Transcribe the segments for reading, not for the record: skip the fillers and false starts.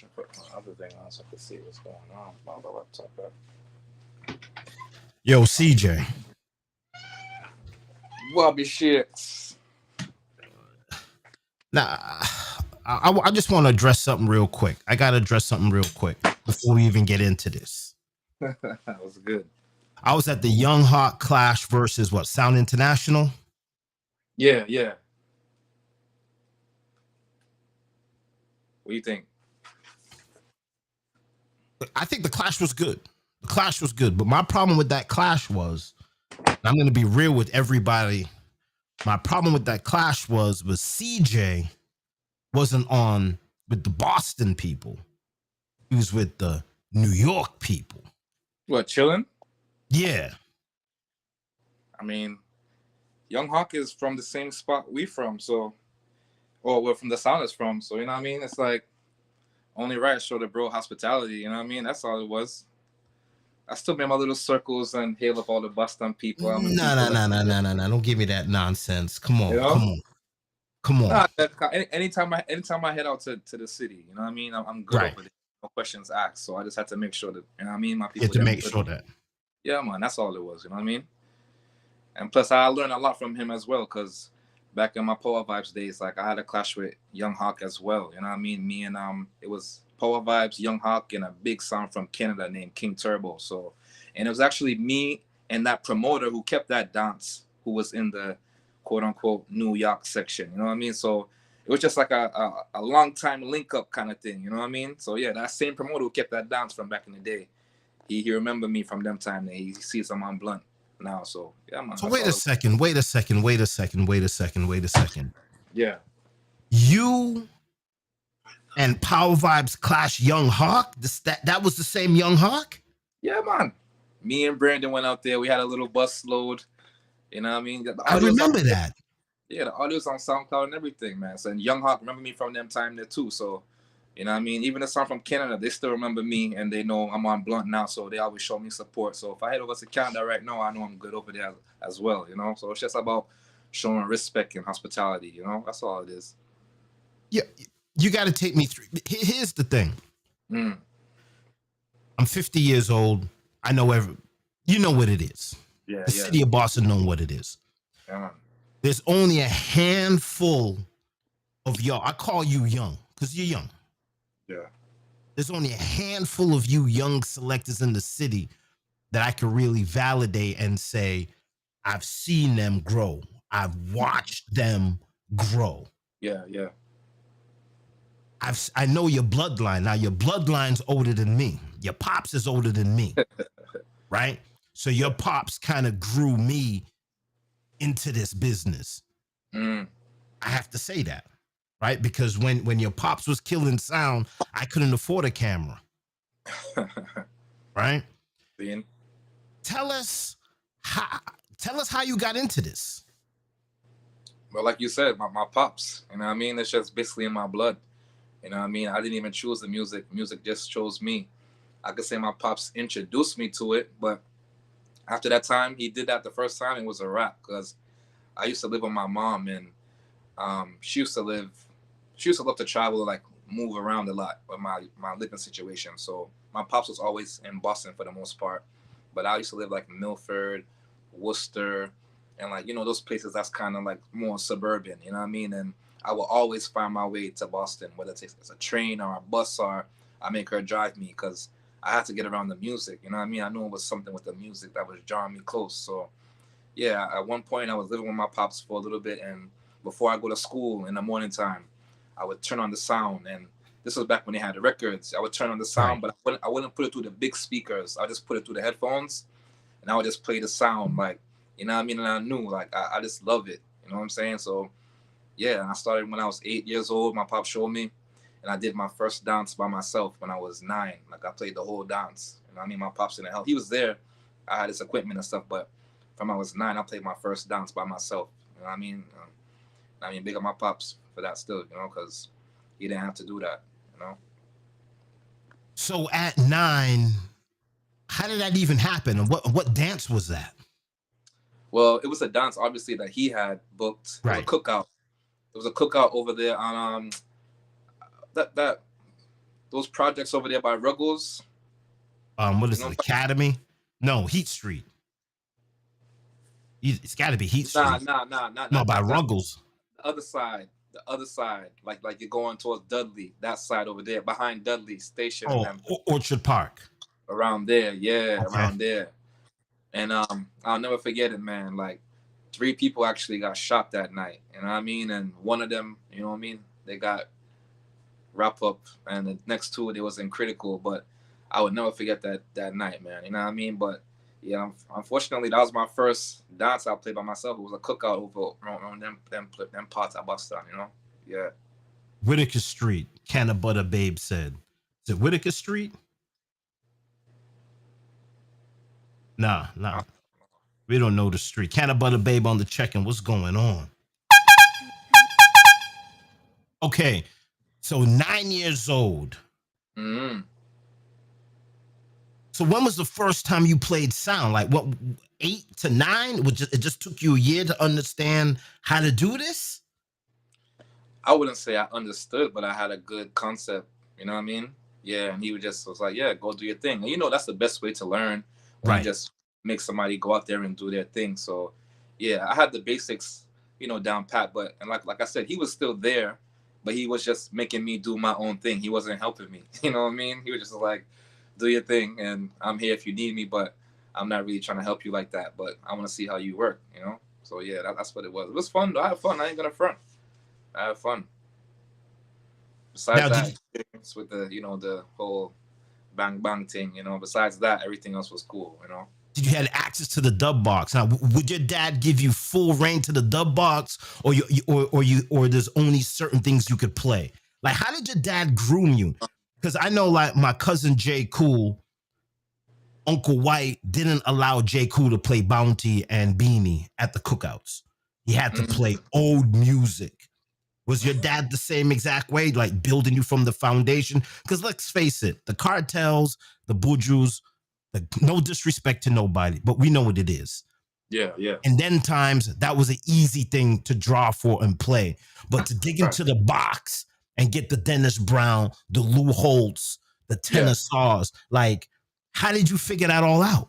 should put my other thing on so I can see what's going on on the laptop. Yo, CJ. Bobby shit. Now, I just want to address something real quick. I got to address something real quick before we even get into this. That was good. I was at the Young Hawk Clash versus what? Sound International? Yeah. What do you think? I think the clash was good. The clash was good. But my problem with that clash was, I'm going to be real with everybody. My problem with that clash was CJ wasn't on with the Boston people. He was with the New York people. What, chilling? Yeah. I mean, Young Hawk is from the same spot we from, so, or we're from the Sound is from, so you know what I mean? It's like only right, show the bro hospitality, you know what I mean? That's all it was. I still made my little circles and hail up all the Boston people. No. Don't give me that nonsense. Come on, you know? Come on. Nah, anytime I head out to the city, you know what I mean? I'm good over there. No questions asked. So I just had to make sure that, you know what I mean? My people. You had to make sure that. Yeah, man, that's all it was, you know what I mean? And plus, I learned a lot from him as well, because back in my POWA Vibes days, like I had a clash with Young Hawk as well, you know what I mean? Me and it was POWA Vibes, Young Hawk, and a big sound from Canada named King Turbo. So, and it was actually me and that promoter who kept that dance, who was in the quote unquote New York section, you know what I mean? So it was just like a long time link up kind of thing, you know what I mean? So yeah, that same promoter who kept that dance from back in the day, he remembered me from them time, and he sees I'm on Blunt now. So yeah, man. So wait a second. Yeah. You and Power Vibes clash Young Hawk? That was the same Young Hawk? Yeah, man. Me and Brandon went out there. We had a little bus load. You know what I mean? I remember that. Yeah, the audio's on SoundCloud and everything, man. So, and Young Hawk remember me from them time there too. So, you know what I mean? Even the song from Canada, they still remember me, and they know I'm on Blunt now, so they always show me support. So if I head over to Canada right now, I know I'm good over there as well, you know? So it's just about showing respect and hospitality, you know? That's all it is. Yeah, you got to take me through. Here's the thing. I'm 50 years old. I know you know what it is. Yeah, the city of Boston know what it is. Yeah. There's only a handful of y'all. I call you young because you're young. Yeah. There's only a handful of you young selectors in the city that I can really validate and say, I've seen them grow. I've watched them grow. Yeah. I know your bloodline. Now, your bloodline's older than me. Your pops is older than me, right? So your pops kind of grew me into this business. I have to say that, right? Because when your pops was killing sound, I couldn't afford a camera, right? Tell us how you got into this. Well, like you said, my pops, you know what I mean? It's just basically in my blood. You know what I mean? I didn't even choose the music. Music just chose me. I could say my pops introduced me to it, but after that time, he did that the first time, it was a wrap, because I used to live with my mom, and she used to love to travel, like move around a lot with my living situation. So my pops was always in Boston for the most part, but I used to live like Milford, Worcester, and like, you know, those places that's kind of like more suburban, you know what I mean? And I will always find my way to Boston, whether it's a train or a bus, or I make her drive me, because I had to get around the music, you know what I mean? I knew it was something with the music that was drawing me close. So yeah, at one point I was living with my pops for a little bit, and before I go to school in the morning time, I would turn on the sound, and this was back when they had the records. I would turn on the sound, right, but I wouldn't put it through the big speakers. I just put it through the headphones, and I would just play the sound, like, you know what I mean? And I knew, like, I just love it, you know what I'm saying? So yeah, and I started when I was 8 years old. My pop showed me, and I did my first dance by myself when I was 9. Like, I played the whole dance, you know what I mean? My pops didn't help. He was there. I had his equipment and stuff, but from I was 9, I played my first dance by myself. You know what I mean? Big up my pops for that still, you know, because he didn't have to do that, you know? So at 9, how did that even happen? And what dance was that? Well, it was a dance, obviously, that he had booked. Right. It was a cookout. There was a cookout over there on that those projects over there by Ruggles. What You is know it? what I'm Academy? No, Heat Street. It's got to be Heat talking Street. No, not by that Ruggles. the other side, like you're going towards Dudley, that side over there, behind Dudley Station and Oh, them Orchard Park. around there, yeah, Okay. around there. And I'll never forget it, man. Like 3 people actually got shot that night. You know what I mean? And one of them, you know what I mean, they got wrap up, and the next 2 they was in critical. But I would never forget that night, man. You know what I mean? But yeah, unfortunately, that was my first dance I played by myself. It was a cookout over on them parts I bust on. You know? Yeah. Whitaker Street. Can of Butter Babe said. Is it Whitaker Street? Nah. We don't know the street. Can of Butter Babe on the check-in. What's going on? Okay, so 9 years old. Mm-hmm. So when was the first time you played sound? Like what, 8 to 9? It just took you a year to understand how to do this? I wouldn't say I understood, but I had a good concept. You know what I mean? Yeah, and he was like, yeah, go do your thing. And you know, that's the best way to learn when you Right. just make somebody go out there and do their thing. So, yeah, I had the basics, you know, down pat. But and like I said, he was still there, but he was just making me do my own thing. He wasn't helping me. You know what I mean? He was just like, do your thing, and I'm here if you need me. But I'm not really trying to help you like that. But I want to see how you work. You know? So yeah, that's what it was. It was fun. I had fun. I ain't gonna front. I had fun. Besides Now, that experience with the whole bang bang thing, besides that, everything else was cool. did you have access to the dub box? Now, would your dad give you full reign to the dub box, or there's only certain things you could play? Like, how did your dad groom you? Because I know, like, my cousin J. Cool, Uncle White didn't allow J. Cool to play Bounty and Beanie at the cookouts. He had to play old music. Was your dad the same exact way, like building you from the foundation? Because let's face it, the cartels, the Bujus, no disrespect to nobody, but we know what it is. Yeah. And then times that was an easy thing to draw for and play. But to dig into the box and get the Dennis Brown, the Lou Holtz, the tenor saws, like, how did you figure that all out?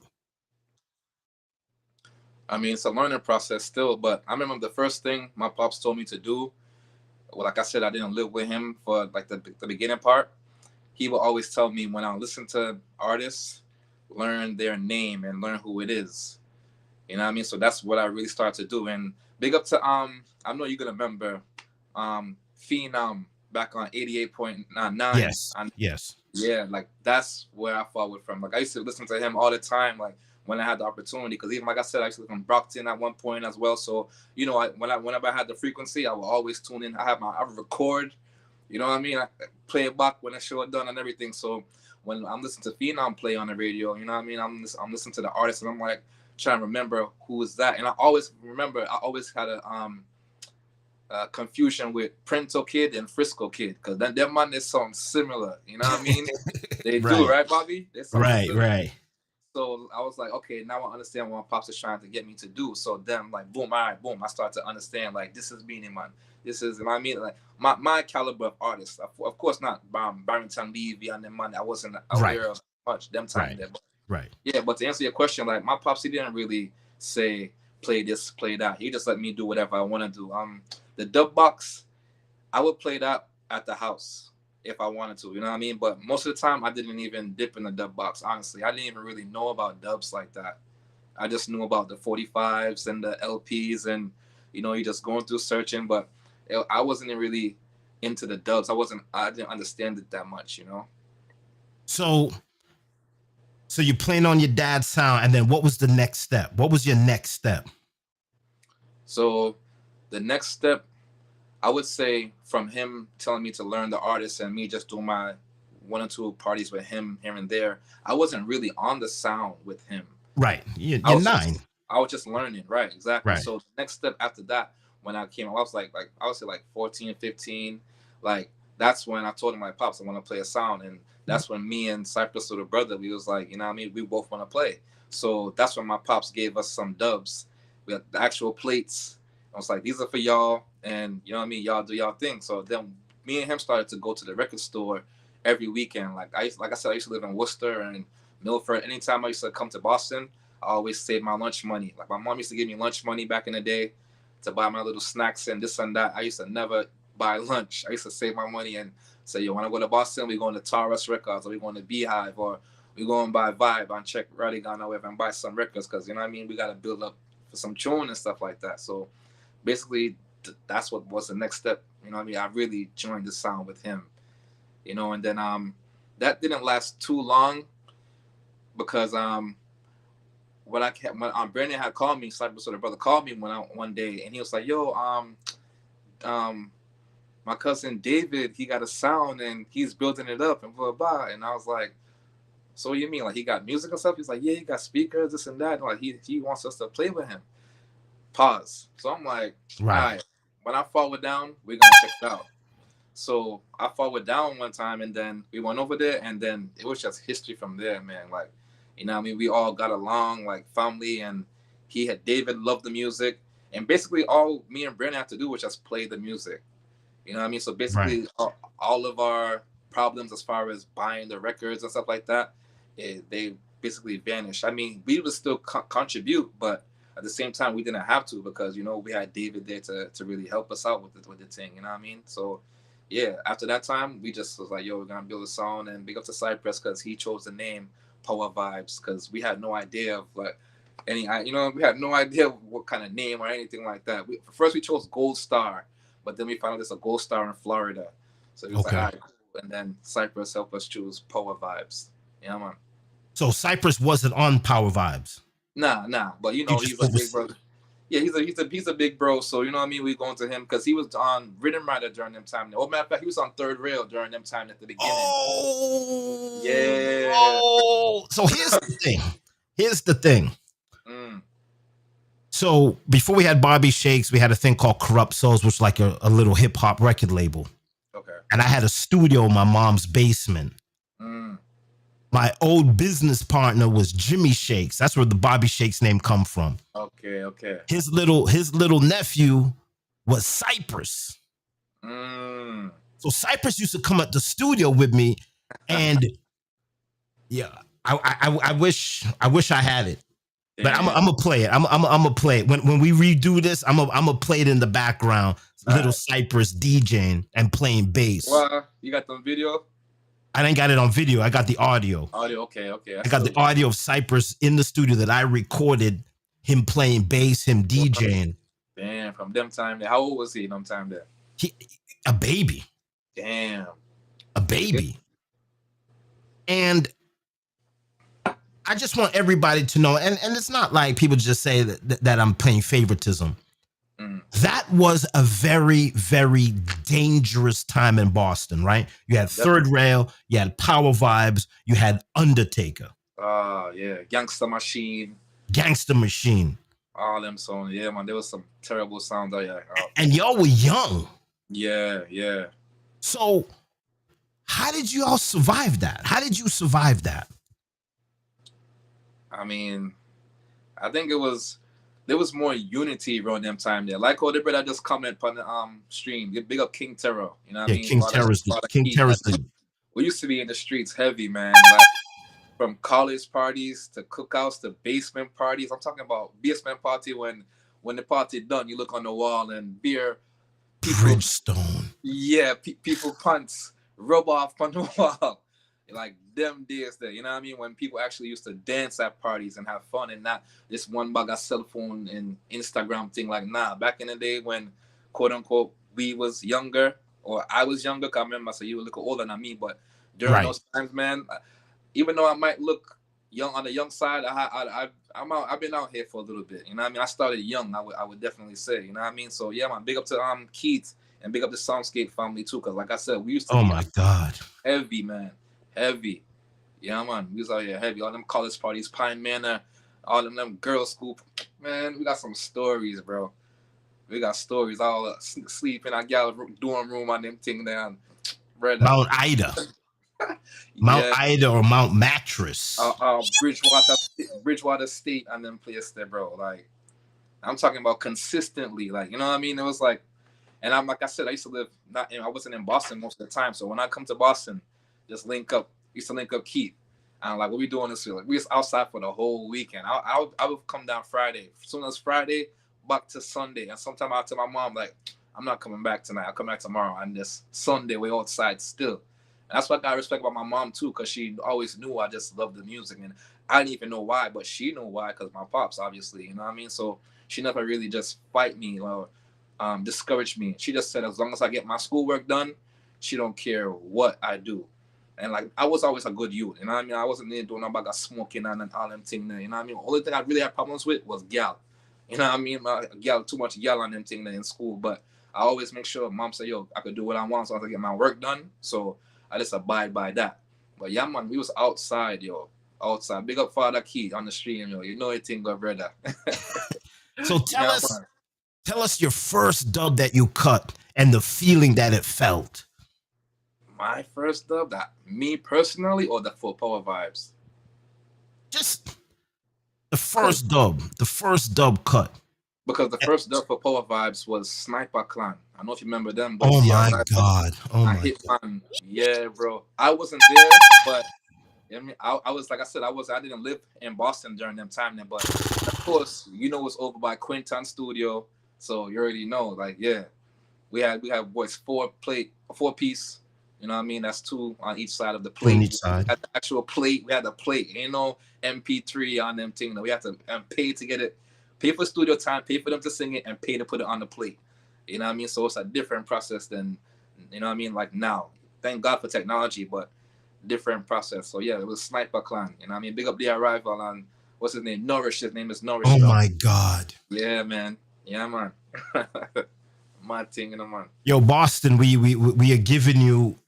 I mean, it's a learning process still, but I remember the first thing my pops told me to do. Well, like I said, I didn't live with him for like the beginning part. He would always tell me when I listen to artists, learn their name and learn who it is. You know what I mean? So that's what I really started to do. And big up to I know you're gonna remember Phenom back on 88.9. Yes. Yeah, like that's where I followed from. Like I used to listen to him all the time, like when I had the opportunity. Because even like I said, I used to listen to Brockton at one point as well. So whenever I had the frequency, I would always tune in. I would record. You know what I mean? I play it back when the show done and everything. So when I'm listening to Phenom play on the radio, you know what I mean? I'm listening to the artist and I'm like trying to remember who is that. And I always had a confusion with Prento Kid and Frisco Kid, because them man is something similar. You know what I mean? They do, right, Bobby? Right. So I was like, okay, now I understand what my pops is trying to get me to do. So then, like, boom, all right, boom. I start to understand, like, this is meaning, man. This is, you know what I mean? Like, my caliber of artist. Of course, not Barrington Levy and them, man. I wasn't aware of much them time there. Right. Yeah, but to answer your question, like, my pops, he didn't really say, play this, play that. He just let me do whatever I want to do. The dub box, I would play that at the house if I wanted to, you know what I mean? But most of the time, I didn't even dip in the dub box, honestly. I didn't even really know about dubs like that. I just knew about the 45s and the LPs and, you just going through searching, but I wasn't really into the dubs. I didn't understand it that much, So you're playing on your dad's sound, and then what was the next step? What was your next step? So the next step, I would say, from him telling me to learn the artist and me just doing my 1 or 2 parties with him here and there, I wasn't really on the sound with him. Right. You're 9. I was just learning. Right. Exactly. Right. So the next step after that, when I came, I was like I would say like 14, 15. Like that's when I told him, my pops, I want to play a sound. And that's when me and Cypress, little brother, we was like, you know what I mean? We both want to play. So that's when my pops gave us some dubs. We had the actual plates. I was like, these are for y'all, and you know what I mean? Y'all do y'all thing. So then me and him started to go to the record store every weekend. Like I said, I used to live in Worcester and Milford. Anytime I used to come to Boston, I always save my lunch money. Like my mom used to give me lunch money back in the day to buy my little snacks and this and that. I used to never buy lunch. I used to save my money and say, yo, when I go to Boston, we going to Terrestrial Records, or we going to Beehive, or we going to buy Vibe and check Reggae or whatever and buy some records, because you know what I mean, we got to build up for some tune and stuff like that. So basically, that's what was the next step. You know what I mean? I really joined the sound with him. You know, and then that didn't last too long, because when Brandon had called me, Cypress, the brother called me one day, and he was like, yo, my cousin David, he got a sound and he's building it up and blah blah. And I was like, so what do you mean? Like he got music and stuff? He's like, yeah, he got speakers, this and that. And like he wants us to play with him. Pause. So I'm like, Right. all right, when I forward down, we're gonna check it out. So I forward down one time, and then we went over there, and then it was just history from there, man. Like, you know what I mean? We all got along like family, and David loved the music. And basically all me and Brandon had to do was just play the music. You know what I mean? So basically all of our problems as far as buying the records and stuff like that, they basically vanished. I mean, we would still contribute, but at the same time, we didn't have to, because, you know, we had David there to really help us out with the thing, you know what I mean? So, yeah, after that time, we just was like, yo, we're going to build a song, and big up to Cypress, because he chose the name POWA Vibes, because we had no idea of, like, we had no idea what kind of name or anything like that. First, we chose Gold Star, but then we found out there's a Gold Star in Florida. So he was like, all right, cool. And then Cypress helped us choose POWA Vibes. Yeah, man. So Cypress wasn't on POWA Vibes? Nah. But you know, he's a big brother. Yeah, he's a big bro. So you know what I mean. We going to him because he was on Rhythm Rider during them time. Oh, matter of fact, he was on Third Rail during them time at the beginning. Oh, yeah. Oh, so here's the thing. So before we had Bobby Shakes, we had a thing called Corrupt Souls, which was like a little hip hop record label. Okay. And I had a studio in my mom's basement. My old business partner was Jimmy Shakes. That's where the Bobby Shakes name come from. Okay. His little nephew was Cypress. So Cypress used to come at the studio with me, and yeah, I wish I had it. But I'm gonna play it. I'm gonna play it when we redo this. I'm gonna play it in the background. Little Cypress DJing and playing bass. Well, you got the video? I didn't got it on video. I got the audio. Okay. I got the audio of Cypress in the studio that I recorded him playing bass, him DJing. Damn, from them time there. How old was he them time there? A baby. Damn. A baby. And I just want everybody to know, and it's not like people just say that I'm playing favoritism. That was a very, very dangerous time in Boston, right? You had Third Rail, you had POWA Vibes, you had Undertaker. Yeah. Gangster Machine. All them songs. Yeah, man. There was some terrible sounds out there. And y'all were young. Yeah. So how did you all survive that? How did you survive that? I mean, I think there was more unity around them time there. Like all the brother just comment on the stream. Big up King Terror. You know what I mean? King Terror's we used to be in the streets heavy, man. Like from college parties to cookouts to basement parties. I'm talking about basement party when the party done, you look on the wall and beer. Bridgestone. Yeah, people punts rub off on the wall. Like them days there, you know what I mean? When people actually used to dance at parties and have fun, and not this one bag of cell phone and Instagram thing. Like, nah, back in the day when, quote unquote, we was younger, or I was younger, cause I remember, so you were a little older than me, but during those times, man, even though I might look young on the young side, I've been out here for a little bit, you know what I mean? I started young, I would definitely say, you know what I mean? So yeah, man, big up to Keith, and big up the Soundscape family too, cause like I said, we used to my God. Heavy, man. Heavy. Yeah, man. We was out here heavy. All them college parties, Pine Manor, all them girls' school. Man, we got some stories, bro. We got stories. All sleep in our gal dorm room on them thing down. Mount Ida. Mount Ida or Mount Mattress. Bridgewater State and them place there, bro. Like, I'm talking about consistently. Like, you know what I mean? It was like, and I'm like I said, I used to live I wasn't in Boston most of the time. So when I come to Boston, just link up. Used to link up Keith. And like, what we doing this week? Like, we was outside for the whole weekend. I would come down Friday. As soon as Friday, back to Sunday. And sometimes I'll tell my mom, like, I'm not coming back tonight. I'll come back tomorrow. And this Sunday, we're outside still. And that's what I respect about my mom, too, because she always knew I just loved the music. And I didn't even know why, but she knew why, because my pops, obviously. You know what I mean? So she never really just fight me or discourage me. She just said, as long as I get my schoolwork done, she don't care what I do. And like, I was always a good youth, you know what I mean? I wasn't there doing no about smoking and all them things there, you know what I mean? Only thing I really had problems with was gal. You know what I mean? Gal, too much gal on them things there in school. But I always make sure mom said, yo, I could do what I want so I can get my work done. So I just abide by that. But yeah, man, we was outside, yo. Outside. Big up Father Key on the stream, yo. You know it thing, good brother. So tell us your first dub that you cut and the feeling that it felt. My first dub, that me personally, or the full Power Vibes? Just the first dub cut. Because the first dub for Power Vibes was Sniper Clan. I don't know if you remember them. But oh yeah, my God. Oh my God. Yeah, bro. I wasn't there, but I mean, I was, like I said, I didn't live in Boston during them time then, but of course, you know, it was over by Quinton Studio. So you already know, like, yeah, we had boys 4-piece. You know what I mean? That's 2 on each side of the plate. On each side. We had the actual plate. We had the plate. Ain't no MP3 on them thing. We had to pay to get it. Pay for studio time, pay for them to sing it, and pay to put it on the plate. You know what I mean? So it's a different process than, you know what I mean, like now. Thank God for technology, but different process. So yeah, it was Sniper Clan. You know what I mean? Big up the arrival on, what's his name? Nourish. His name is Nourish. Oh my God. Yeah, man. Yeah, man. My thing, you know, man. Yo, Boston, we are giving you,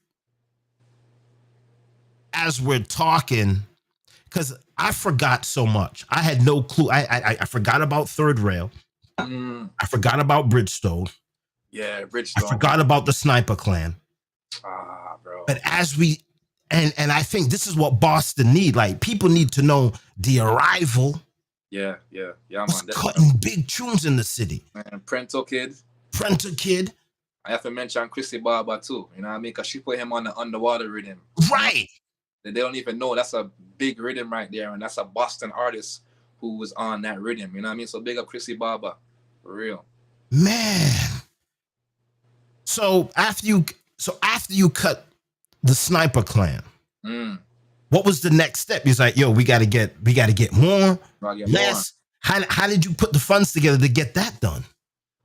as we're talking, because I forgot so much. I had no clue. I forgot about Third Rail. I forgot about Bridgestone. Yeah, Bridgestone. I forgot about the Sniper Clan. Bro. But as we, and I think this is what Boston need. Like, people need to know the arrival. Yeah, man. Cutting big tunes in the city. Man, Prento Kid. I have to mention Chrissy Barber too. You know what I mean? Because she put him on the underwater rhythm. Right. They don't even know that's a big rhythm right there, and that's a Boston artist who was on that rhythm. You know what I mean? So big up Chrissy Barber, for real. Man. So after you cut the Sniper Clan, what was the next step? He's like, yo, we gotta get more, less. How did you put the funds together to get that done?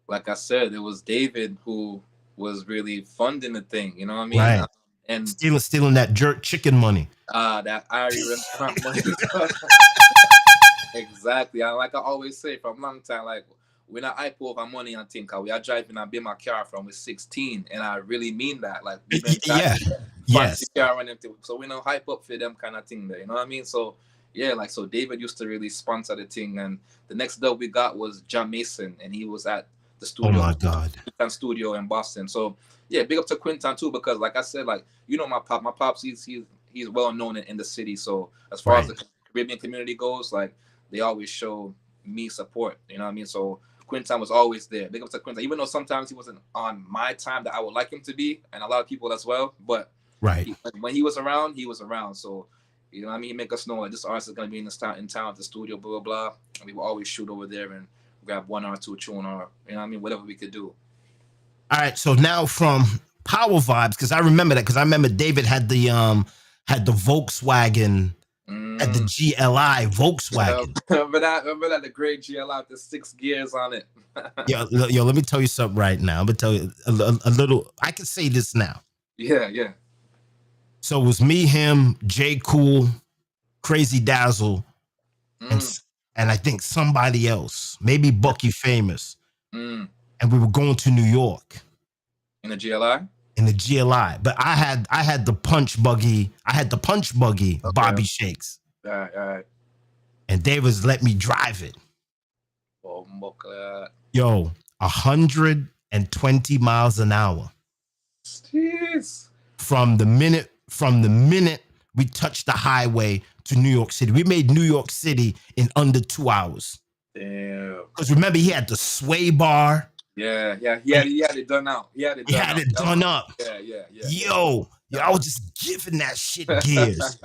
Like I said, it was David who was really funding the thing. You know what I mean? Right. And stealing that jerk chicken money. That Irish restaurant money. Exactly. Like I always say from a long time, like, we're not hype over money on things. We are driving and build my car from with 16, and I really mean that. Like, yes. Car and everything. So we don't hype up for them kind of thing there. You know what I mean? So yeah, like, so David used to really sponsor the thing, and the next dub we got was John Mason, and he was at the studio. Oh my God. Quinton Studio in Boston. So yeah, big up to Quinton too, because like I said, like, you know, my pops, he's well known in the city. So as far as the Caribbean community goes, like, they always show me support. You know what I mean? So Quinton was always there. Big up to Quinton, even though sometimes he wasn't on my time that I would like him to be, and a lot of people as well. But when he was around, he was around. So, you know what I mean? He make us know, like, this artist is gonna be in town at the studio, blah blah blah. And we will always shoot over there and grab 1 or 2 tune, or, you know what I mean, whatever we could do. All right, so now from Power Vibes, because I remember David had the Volkswagen, had the GLI Volkswagen. Remember that the great GLI with the 6 gears on it. yo, let me tell you something right now. I'm gonna tell you a little. I can say this now. Yeah. So it was me, him, J Cool, Crazy Dazzle, and I think somebody else, maybe Bucky Famous. And we were going to New York. In the GLI? In the GLI. But I had the punch buggy. Okay. Bobby Shakes. All right. And Davis let me drive it. Oh, yo, 120 miles an hour. Jeez. From the minute we touched the highway to New York City. We made New York City in under 2 hours. Damn. Because remember, he had the sway bar. Yeah. He had it done out. He had it done up. Yeah. Yo, Y'all was just giving that shit gears.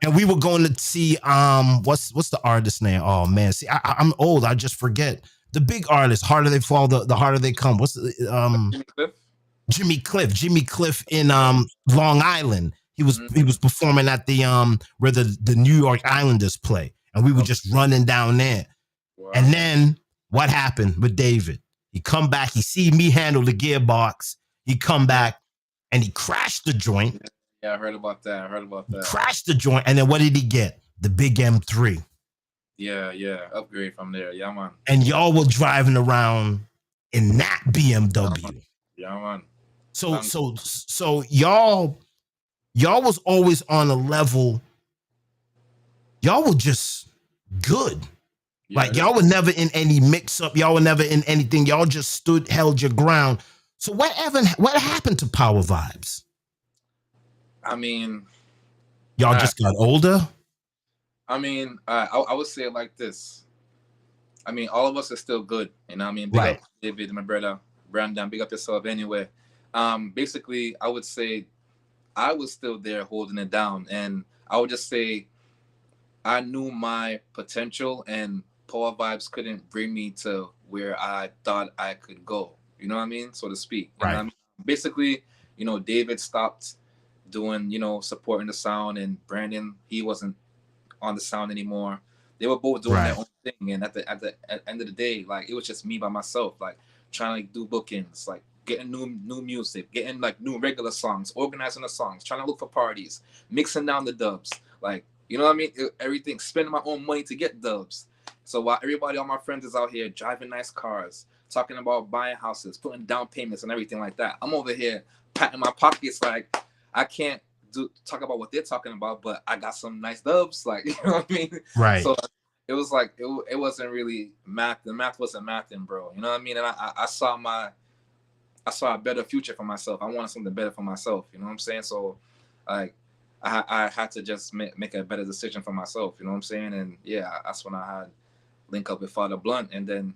And we were going to see what's the artist name? Oh man, see I'm old. I just forget the big artist. Harder they fall, the harder they come. What's the Jimmy Cliff? Jimmy Cliff in Long Island. He was performing at the where the New York Islanders play, and we were just running down there. Wow. And then what happened with David? He come back. He see me handle the gearbox. He come back and he crashed the joint. Yeah, I heard about that. Crashed the joint, and then what did he get? The big M3. Yeah, upgrade from there. Yeah, man. And y'all were driving around in that BMW. Yeah, man. So y'all was always on a level. Y'all were just good. Yeah, like y'all were never in any mix up. Y'all were never in anything. Y'all just held your ground. So what happened to Power Vibes? I mean, y'all just got older. I mean, I would say it like this. I mean, all of us are still good. You know what I mean? Big up David, my brother, Brandon, big up yourself anyway. Basically, I would say I was still there holding it down. And I would just say I knew my potential, and Power Vibes couldn't bring me to where I thought I could go. You know what I mean? So to speak. You know what I mean? Basically, David stopped doing, supporting the sound, and Brandon, he wasn't on the sound anymore. They were both doing their own thing. And at the end of the day, like, it was just me by myself, like trying to do bookings, like getting new music, getting like new regular songs, organizing the songs, trying to look for parties, mixing down the dubs, like, you know what I mean? Everything, spending my own money to get dubs. So while everybody, all my friends is out here driving nice cars, talking about buying houses, putting down payments and everything like that, I'm over here patting my pockets like I can't talk about what they're talking about, but I got some nice dubs, like, you know what I mean? Right. So it was like it wasn't really math. The math wasn't mathing, bro. You know what I mean? And I saw a better future for myself. I wanted something better for myself. You know what I'm saying? So, like, I had to just make a better decision for myself. You know what I'm saying? And yeah, that's when I had link up with Father Blunt, and then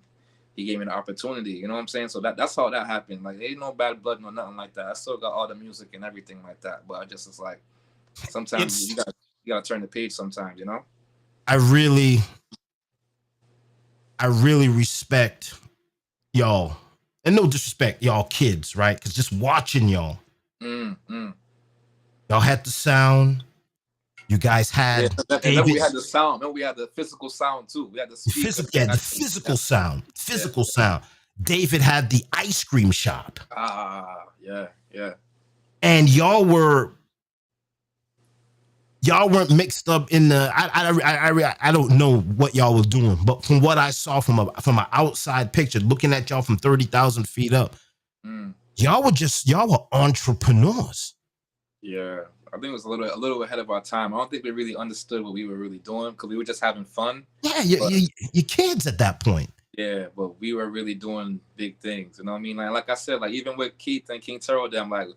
he gave me the opportunity. You know what I'm saying? So that's how that happened. Like, ain't no bad blood, no nothing like that. I still got all the music and everything like that, but I just was like, sometimes you gotta turn the page. Sometimes, you know. I really respect y'all, and no disrespect, y'all kids, right? Because just watching y'all, y'all had the sound. You guys had, and then we had the sound. Then we had the physical sound too. We had the speakers. The physical sound. Sound. David had the ice cream shop. Yeah. And y'all weren't mixed up in the. I don't know what y'all was doing, but from what I saw from an outside picture, looking at y'all from 30,000 feet up, y'all were entrepreneurs. Yeah. I think it was a little ahead of our time. I don't think we really understood what we were really doing, because we were just having fun. Yeah, you kids at that point. Yeah, but we were really doing big things. You know what I mean? Like I said, like, even with Keith and King Terrell, them, like,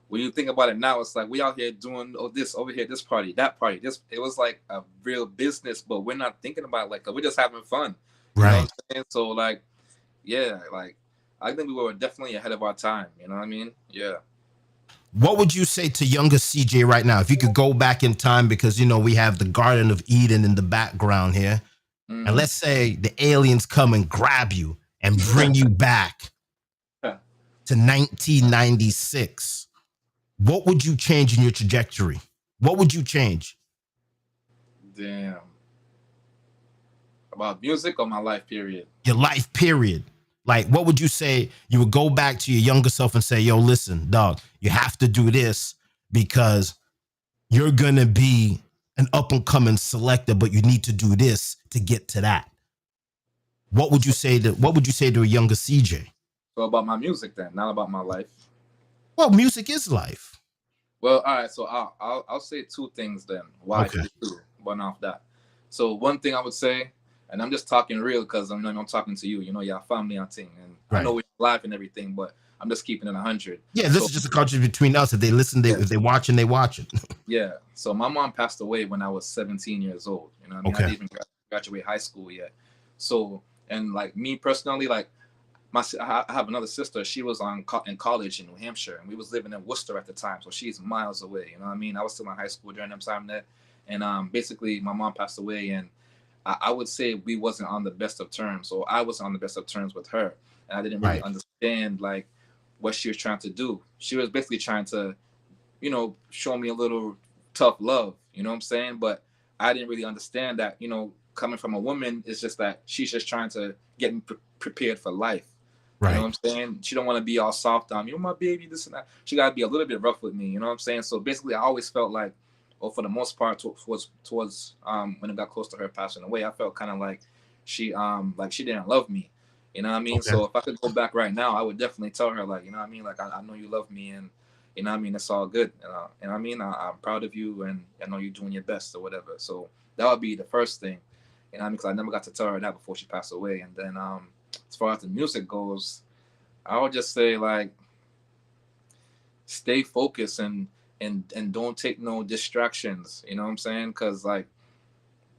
when you think about it now, it's like we out here doing this over here, this party, that party. It was like a real business, but we're not thinking about it, like, we're just having fun. You know what I'm saying? So, like, yeah, like, I think we were definitely ahead of our time. You know what I mean? Yeah. What would you say to younger CJ right now? If you could go back in time, because, we have the Garden of Eden in the background here. And let's say the aliens come and grab you and bring you back to 1996. What would you change in your trajectory? What would you change? Damn. About music or my life period? Your life period. Like, what would you say? You would go back to your younger self and say, yo, listen, dog, you have to do this because you're going to be an up and coming selector, but you need to do this to get to that. What would you say to a younger CJ? So about my music then, not about my life. Well, music is life. Well, all right. So I'll say two things then. Why? Okay. One off that. So one thing I would say, and I'm just talking real because I'm talking to you. Y'all family on thing, and I know we're live and everything, but I'm just keeping it 100. Yeah, this is just a culture between us. If they listen, if they watch, and they watch it. Yeah. So my mom passed away when I was 17 years old. I didn't even graduate high school yet. So, and like me personally, like, I have another sister. She was in college in New Hampshire, and we was living in Worcester at the time, so she's miles away. You know what I mean? I was still in high school during that time there, and basically my mom passed away, and I would say we wasn't on the best of terms. So I was on the best of terms with her, and I didn't really Right. understand like what she was trying to do. She was basically trying to, you know, show me a little tough love. You know what I'm saying? But I didn't really understand that. You know, coming from a woman, it's just that she's just trying to get me prepared for life. You know Right. what I'm saying? She don't want to be all soft on me. You're my baby, this and that. She got to be a little bit rough with me. You know what I'm saying? So basically, I always felt like, or for the most part, towards when it got close to her passing away, I felt kind of like she didn't love me. You know what I mean? Okay. So if I could go back right now, I would definitely tell her like, you know what I mean? Like I know you love me, and you know what I mean, it's all good. And I mean, I'm proud of you, and I know you're doing your best or whatever. So that would be the first thing. You know what I mean? Because I never got to tell her that before she passed away. And then as far as the music goes, I would just say like stay focused and don't take no distractions. You know what I'm saying? Because like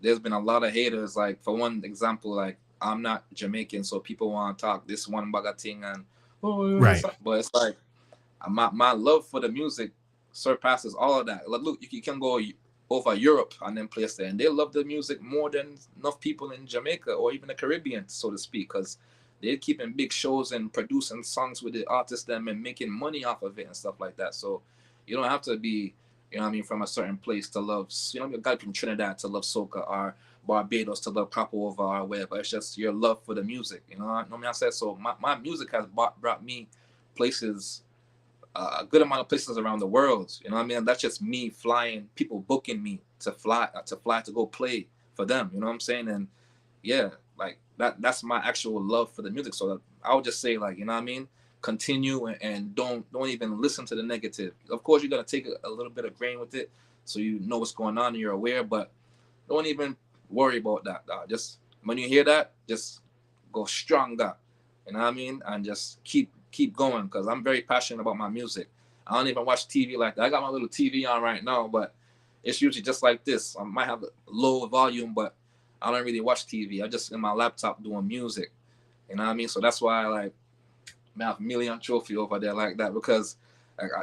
there's been a lot of haters. Like for one example, like I'm not Jamaican, so people want to talk this one bugger thing and Right. but it's like my love for the music surpasses all of that. Like look, you can go over Europe and then place there, and they love the music more than enough people in Jamaica or even the Caribbean, so to speak, because they're keeping big shows and producing songs with the artists them and making money off of it and stuff like that. So you don't have to be, you know what I mean, from a certain place to love, you know, you got from Trinidad to love soca or Barbados to love Over or whatever. It's just your love for the music, you know what I mean? I said, so my music has brought me places, a good amount of places around the world. You know what I mean? That's just me flying, people booking me to fly to go play for them. You know what I'm saying? And yeah, like that's my actual love for the music. So I would just say like, you know what I mean? Continue and don't even listen to the negative. Of course, you got to take a little bit of grain with it so you know what's going on and you're aware, but don't even worry about that. Just when you hear that, just go stronger. You know what I mean? And just keep going, because I'm very passionate about my music. I don't even watch TV like that. I got my little TV on right now, but it's usually just like this. I might have a low volume, but I don't really watch TV. I'm just in my laptop doing music. You know what I mean? So that's why I have a million trophy over there like that, because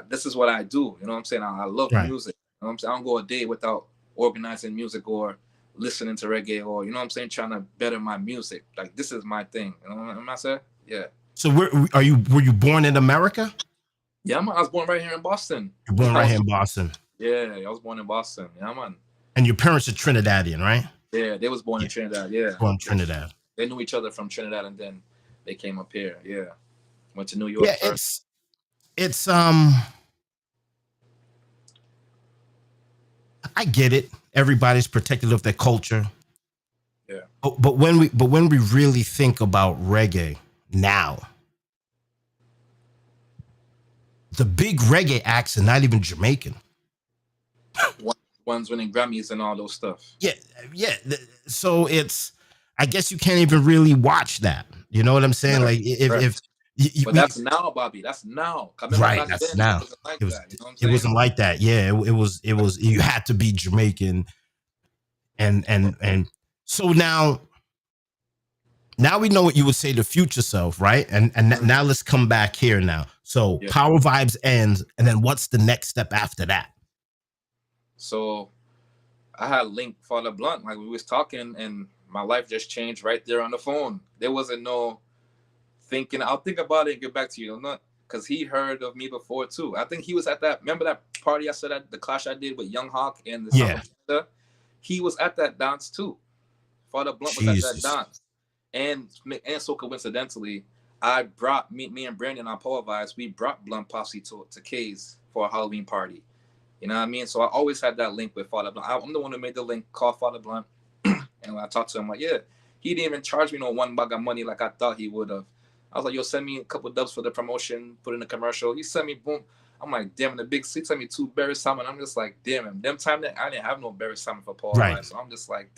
this is what I do. You know what I'm saying? I love Right. music. You know what I'm saying? I don't go a day without organizing music or listening to reggae or, you know what I'm saying, trying to better my music. Like, this is my thing. You know what I'm saying? Yeah. So were you born in America? Yeah, man. I was born right here in Boston. You're born right here in Boston. Yeah, I was born in Boston. Yeah, man. And your parents are Trinidadian, right? Yeah, they was born in Trinidad. Yeah. Born in Trinidad. They knew each other from Trinidad, and then they came up here. Yeah. Went to New York first. It's I get it. Everybody's protective of their culture. Yeah. But when we really think about reggae now, the big reggae acts are not even Jamaican. Ones winning Grammys and all those stuff. Yeah. So it's, I guess you can't even really watch that. You know what I'm saying? Like if but that's now, Bobby. That's now. Right. That's now. It wasn't like that. Yeah. It was. You had to be Jamaican. And so now we know what you would say to future self, right? And now let's come back here now. So Power Vibes ends, and then what's the next step after that? So I had linked Father Blunt, like we was talking, and my life just changed right there on the phone. There wasn't no thinking. I'll think about it and get back to you. Not because he heard of me before too. I think he was at that. Remember that party I said at the clash I did with Young Hawk and the he was at that dance too. Father Blunt was at that dance, and so coincidentally, I brought me and Brandon on Power Vibes. We brought Blunt Posse to K's for a Halloween party. You know what I mean? So I always had that link with Father Blunt. I'm the one who made the link, called Father Blunt. And when I talked to him, like, yeah, he didn't even charge me no one bag of money like I thought he would have. I was like, yo, send me a couple dubs for the promotion, put in a commercial. He sent me, boom. I'm like, damn, the big six sent me 2 berry salmon. I'm just like, damn, them time that I didn't have no berry salmon for Paul. Right. So I'm just like,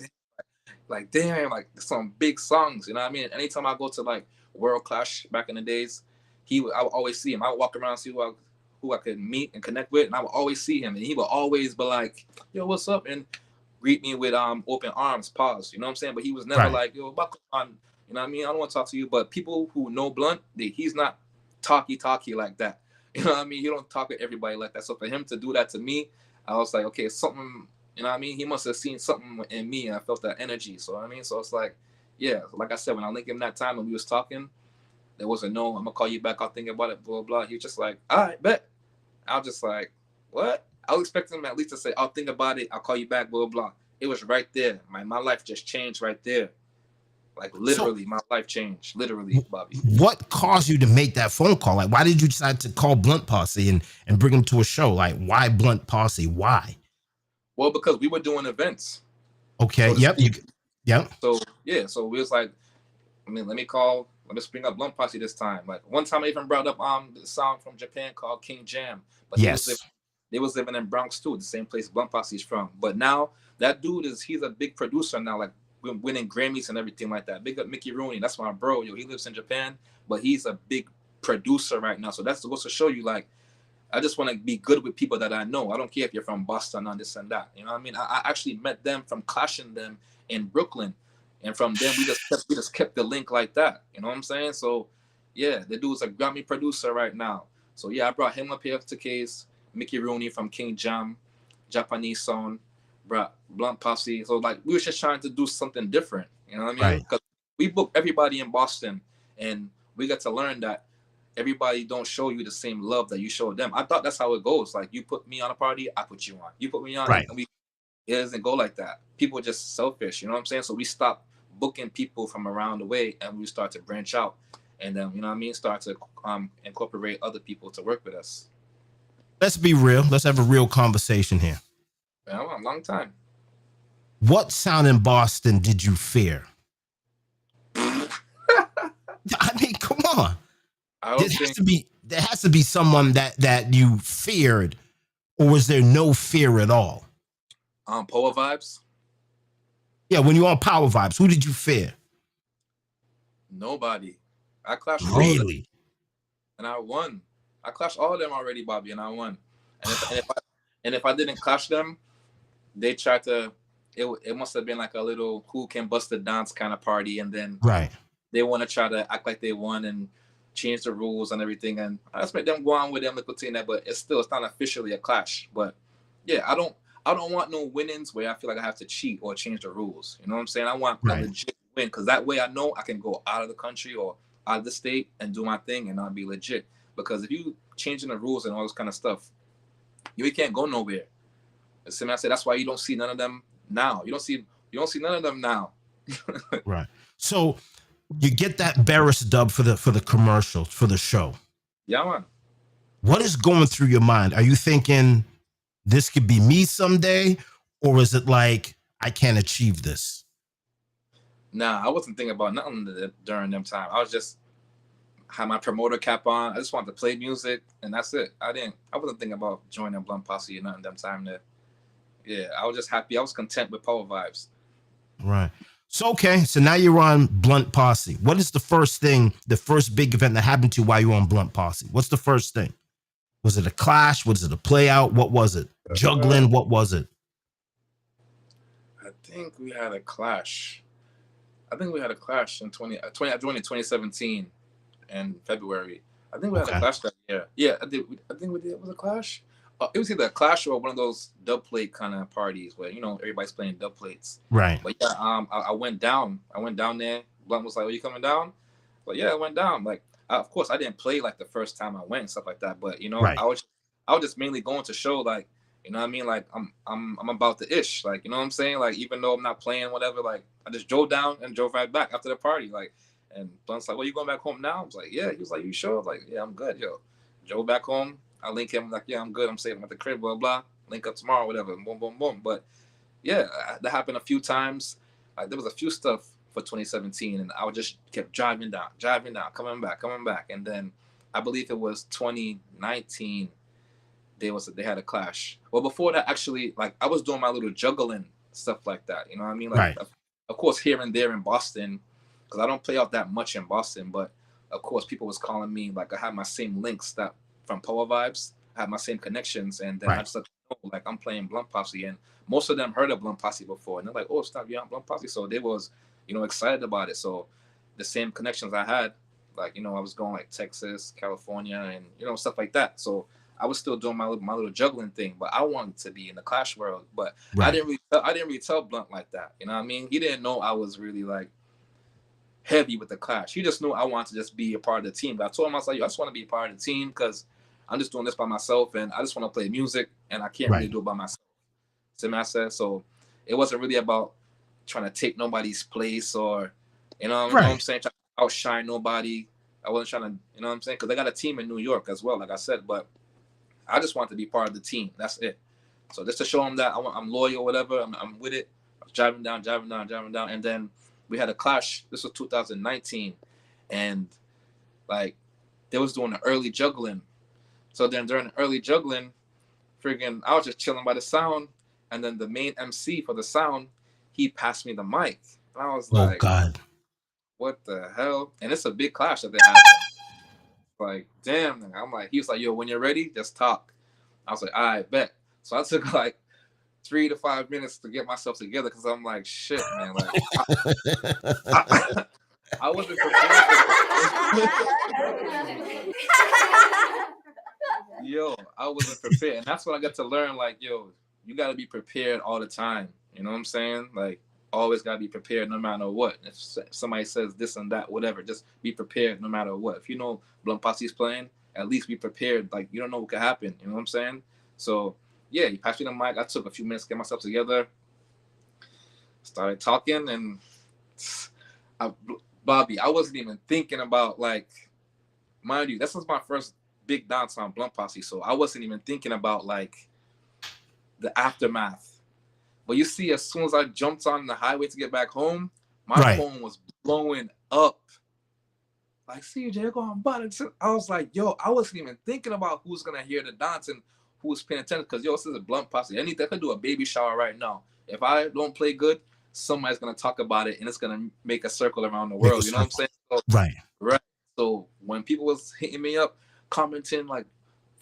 damn, like some big songs. You know what I mean? Anytime I go to like World Clash back in the days, I would always see him. I would walk around and see who I could meet and connect with, and I would always see him, and he would always be like, yo, what's up? And greet me with open arms, pause. You know what I'm saying? But he was never like, yo, buckle on, You know what I mean? I don't want to talk to you. But people who know Blunt, he's not talky like that. You know what I mean? He don't talk to everybody like that. So for him to do that to me, I was like, okay, something. You know what I mean? He must have seen something in me, and I felt that energy. So I mean, so it's like, yeah, like I said, when I linked him that time and we was talking, there was a no. I'm gonna call you back. I'll think about it. Blah blah. He was just like, all right, bet. I was just like, what? I was expecting him at least to say, I'll think about it. I'll call you back. Blah blah. It was right there. My life just changed right there. Like literally, my life changed. Literally, Bobby. What caused you to make that phone call? Like, why did you decide to call Blunt Posse and bring him to a show? Like, why Blunt Posse? Why? Well, because we were doing events. Okay. So Yep. Yep. So yeah. So we was like, I mean, let me bring up Blunt Posse this time. Like one time I even brought up the song from Japan called King Jam. But yes. They was living in Bronx too, the same place Blunt Posse's from. But now that dude he's a big producer now, like winning Grammys and everything like that. Big up Mickey Rooney, that's my bro. Yo, he lives in Japan, but he's a big producer right now. So that's supposed to show you, like, I just want to be good with people that I know. I don't care if you're from Boston or this and that. You know what I mean? I actually met them from clashing them in Brooklyn, and from them we just kept the link like that. You know what I'm saying? So yeah, the dude's a Grammy producer right now. So yeah, I brought him up here to Case. Mickey Rooney from King Jam, Japanese Sound, brought Blunt Posse. So like we were just trying to do something different. You know what I mean? Because we book everybody in Boston, and we got to learn that everybody don't show you the same love that you show them. I thought that's how it goes. Like you put me on a party, I put you on. You put me on, and it doesn't go like that. People are just selfish. You know what I'm saying? So we stopped booking people from around the way, and we start to branch out, and then you know what I mean, start to incorporate other people to work with us. Let's be real. Let's have a real conversation here. Yeah, a long time. What sound in Boston did you fear? I mean, come on. There has to be someone that you feared, or was there no fear at all? POWA vibes. Yeah, when you on POWA vibes, who did you fear? Nobody. I clashed really, and I won. I clashed all of them already, Bobby, and I won. And if I didn't clash them, they tried to. It must have been like a little who can bust the dance kind of party, and then they want to try to act like they won and change the rules and everything. And I expect them go on with them Nicotina, but it's not officially a clash. But yeah, I don't want no winnings where I feel like I have to cheat or change the rules. You know what I'm saying? I want a legit win, because that way I know I can go out of the country or out of the state and do my thing and I'll be legit. Because if you changing the rules and all this kind of stuff, you can't go nowhere. See what I say? That's why you don't see none of them now. You don't see none of them now. Right. So you get that Barris dub for the commercial, for the show. Yeah, man. What is going through your mind? Are you thinking this could be me someday, or is it like I can't achieve this? Nah, I wasn't thinking about nothing during them time. I was just had my promoter cap on. I just wanted to play music, and that's it. I wasn't thinking about joining Blunt Posse or nothing them time there. Yeah, I was just happy. I was content with POWA vibes. Right. So, okay. So now you're on Blunt Posse. What is the first big event that happened to you while you were on Blunt Posse? What's the first thing? Was it a clash? Was it a play out? What was it? Juggling? What was it? I think we had a clash. In 2017 in February. I think we had a clash that year. Yeah, I think we did. Was a clash? It was either a clash or one of those dub plate kind of parties where, you know, everybody's playing dub plates. Right. But yeah, I went down. I went down there. Blunt was like, "Are you coming down?" But yeah, I went down. Like, of course, I didn't play like the first time I went and stuff like that. But you know, I was just mainly going to show, like, you know what I mean? Like, I'm about the ish. Like, you know what I'm saying? Like, even though I'm not playing whatever, like, I just drove down and drove right back after the party. Like, and Blunt's like, "Well, you going back home now?" I was like, "Yeah." He was like, "You sure?" I was like, "Yeah, I'm good, yo." Drove back home. I link him, like, "Yeah, I'm good. I'm safe. I'm at the crib, blah, blah. Link up tomorrow, whatever." Boom, boom, boom. But yeah, that happened a few times. There was a few stuff for 2017, and I just kept driving down, coming back. And then I believe it was 2019, they had a clash. Well, before that, actually, like, I was doing my little juggling stuff like that. You know what I mean? Like, of course, here and there in Boston, because I don't play out that much in Boston, but of course, people was calling me, like, I had my same links that from POWA vibes. I had my same connections, and then I just let them know, like, I'm playing Blunt Posse, and most of them heard of Blunt Posse before, and they're like, "Oh, stop, you're on Blunt Posse." So they was, you know, excited about it. So the same connections I had. Like, you know, I was going like Texas, California, and you know, stuff like that. So I was still doing my little juggling thing, but I wanted to be in the Clash world. But Right. I didn't really tell Blunt like that. You know what I mean? He didn't know I was really like heavy with the Clash. He just knew I wanted to just be a part of the team. But I told him, I was like, yo, I just want to be a part of the team because I'm just doing this by myself and I just want to play music and I can't really Right. do it by myself. See what I said? So it wasn't really about trying to take nobody's place or, you know what I'm Right. saying, trying to outshine nobody. I wasn't trying to, you know what I'm saying? Because I got a team in New York as well, like I said, but I just wanted to be part of the team. That's it. So just to show them that I'm loyal, whatever, I'm with it. I was driving down. And then we had a clash. This was 2019. And like they was doing the early juggling. So then during the early juggling, friggin', I was just chilling by the sound. And then the main MC for the sound, he passed me the mic. And I was Oh like, God. what the hell? And it's a big clash that they had. Like, damn. I'm like, he was like, yo, when you're ready, just talk. I was like, all right, bet. So I took like 3 to 5 minutes to get myself together because I'm like, shit, man. Like, I wasn't prepared for this. Yo, I wasn't prepared. And that's what I got to learn. Like, yo, you got to be prepared all the time. You know what I'm saying? Like, always got to be prepared no matter what. If somebody says this and that, whatever, just be prepared no matter what. If you know Blunt Posse's playing, at least be prepared. Like, you don't know what could happen. You know what I'm saying? So, yeah, he passed me the mic. I took a few minutes to get myself together. Started talking, and Bobby, I wasn't even thinking about, like, mind you, this was my first big dance on Blunt Posse, so I wasn't even thinking about, like, the aftermath. But you see, as soon as I jumped on the highway to get back home, my phone was blowing up. Like, CJ, going butt. I was like, yo, I wasn't even thinking about who's gonna hear the dance and who's paying attention. Because yo, this is a Blunt Posse. Anything, I could do a baby shower right now. If I don't play good, somebody's gonna talk about it and it's gonna make a circle around the world. You know what I'm saying? So, right. So when people was hitting me up, commenting like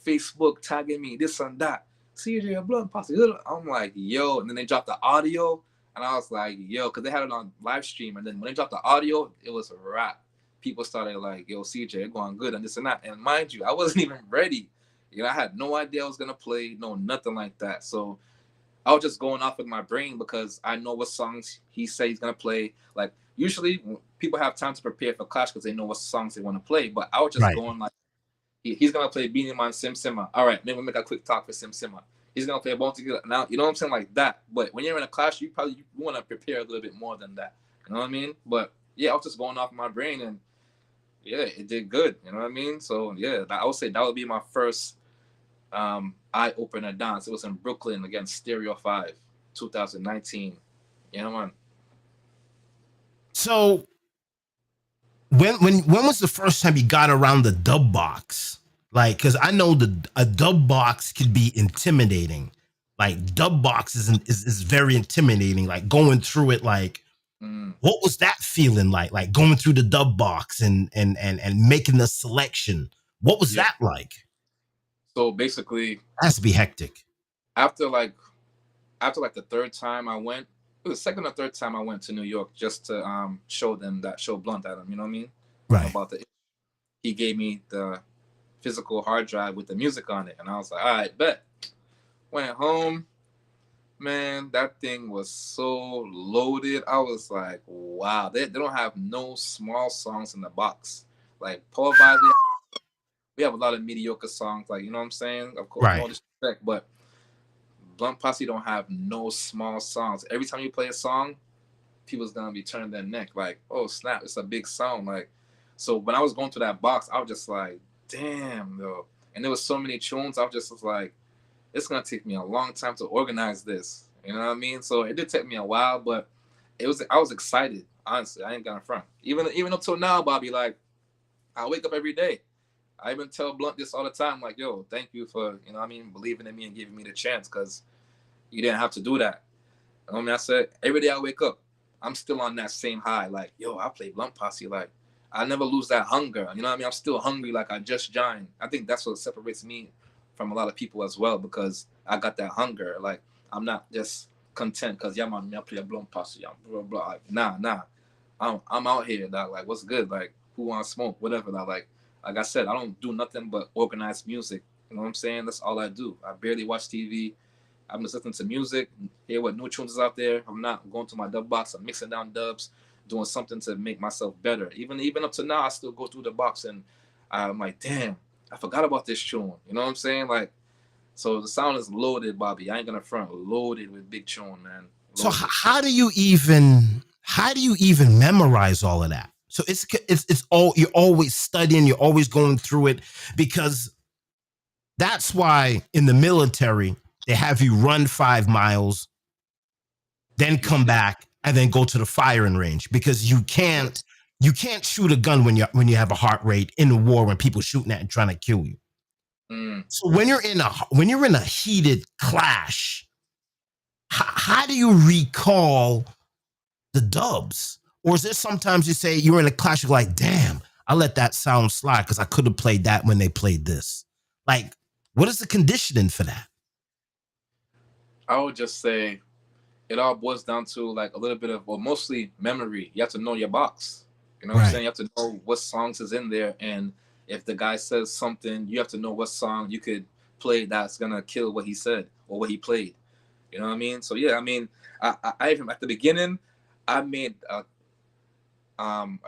Facebook, tagging me, this and that, CJ, a Blunt Posse. I'm like, yo, and then they dropped the audio, and I was like, yo, because they had it on live stream, and then when they dropped the audio, it was a wrap. People started like, yo, CJ, going good and this and that. And mind you, I wasn't even ready. You know, I had no idea I was gonna play, no, nothing like that. So I was just going off with my brain because I know what songs he said he's gonna play. Like usually people have time to prepare for Clash because they know what songs they want to play. But I was just going like, he's gonna play Beanie Man Sim Simma. All right, maybe we'll make a quick talk for Sim Simma. He's gonna play a Bone Together. Now, you know what I'm saying, like that. But when you're in a Clash, you want to prepare a little bit more than that. You know what I mean? But yeah, I was just going off my brain and yeah, it did good. You know what I mean? So yeah, I would say that would be my first eye opener dance. It was in Brooklyn against Stereo 5, 2019. You know, man. So when was the first time you got around the dub box? Like, because I know a dub box could be intimidating. Like dub box is very intimidating. Like going through it, like what was that feeling like? Like going through the dub box and making the selection. What was that like? So basically, it has to be hectic. After the third time I went, it was the second or third time I went to New York just to show Blunt at him. You know what I mean? Right. He gave me the physical hard drive with the music on it, and I was like, all right, bet. Went home, man. That thing was so loaded. I was like, wow, they don't have no small songs in the box. Like POWA, we have a lot of mediocre songs. Like, you know what I'm saying? Of course, no disrespect, but Blunt Posse don't have no small songs. Every time you play a song, people's gonna be turning their neck like, oh snap, it's a big sound. Like, so when I was going through that box, I was just like, damn, though. And there was so many tunes. I was like, it's gonna take me a long time to organize this. You know what I mean? So it did take me a while, but I was excited. Honestly, I ain't gonna front. Even up till now, Bobby, like, I wake up every day. I even tell Blunt this all the time, like, yo, thank you for, you know what I mean, believing in me and giving me the chance, because you didn't have to do that. You know what I mean? I said, every day I wake up, I'm still on that same high. Like, yo, I play Blunt Posse. Like, I never lose that hunger. You know what I mean? I'm still hungry like I just joined. I think that's what separates me from a lot of people as well, because I got that hunger. Like, I'm not just content because, yeah, man, I play a Blunt Posse. Blah, blah, blah. Like, nah. I'm out here, dog. Like, what's good? Like, who wants smoke? Whatever. Dog. Like I said, I don't do nothing but organized music. You know what I'm saying? That's all I do. I barely watch TV. I'm just listening to music, hear what new tunes is out there. I'm not going to my dub box. I'm mixing down dubs, doing something to make myself better. Even up to now, I still go through the box and I'm like, damn, I forgot about this tune. You know what I'm saying? Like, so the sound is loaded, Bobby. I ain't gonna front, loaded with big tune, man. So Loaded. how do you even memorize all of that? So it's all, you're always studying, you're always going through it, because that's why in the military they have you run 5 miles, then come back and then go to the firing range, because you can't shoot a gun when you have a heart rate in the war, when people shooting at and trying to kill you. So when you're in a heated clash, how do you recall the dubs? Or is there sometimes you say you're in a clash, you're like, damn, I let that sound slide because I could have played that when they played this? Like, what is the conditioning for that? I would just say it all boils down to like a little bit of, well, mostly memory. You have to know your box. You know what I'm saying? You have to know what songs is in there. And if the guy says something, you have to know what song you could play that's going to kill what he said or what he played. You know what I mean? So, yeah, I mean, I even at the beginning, I made a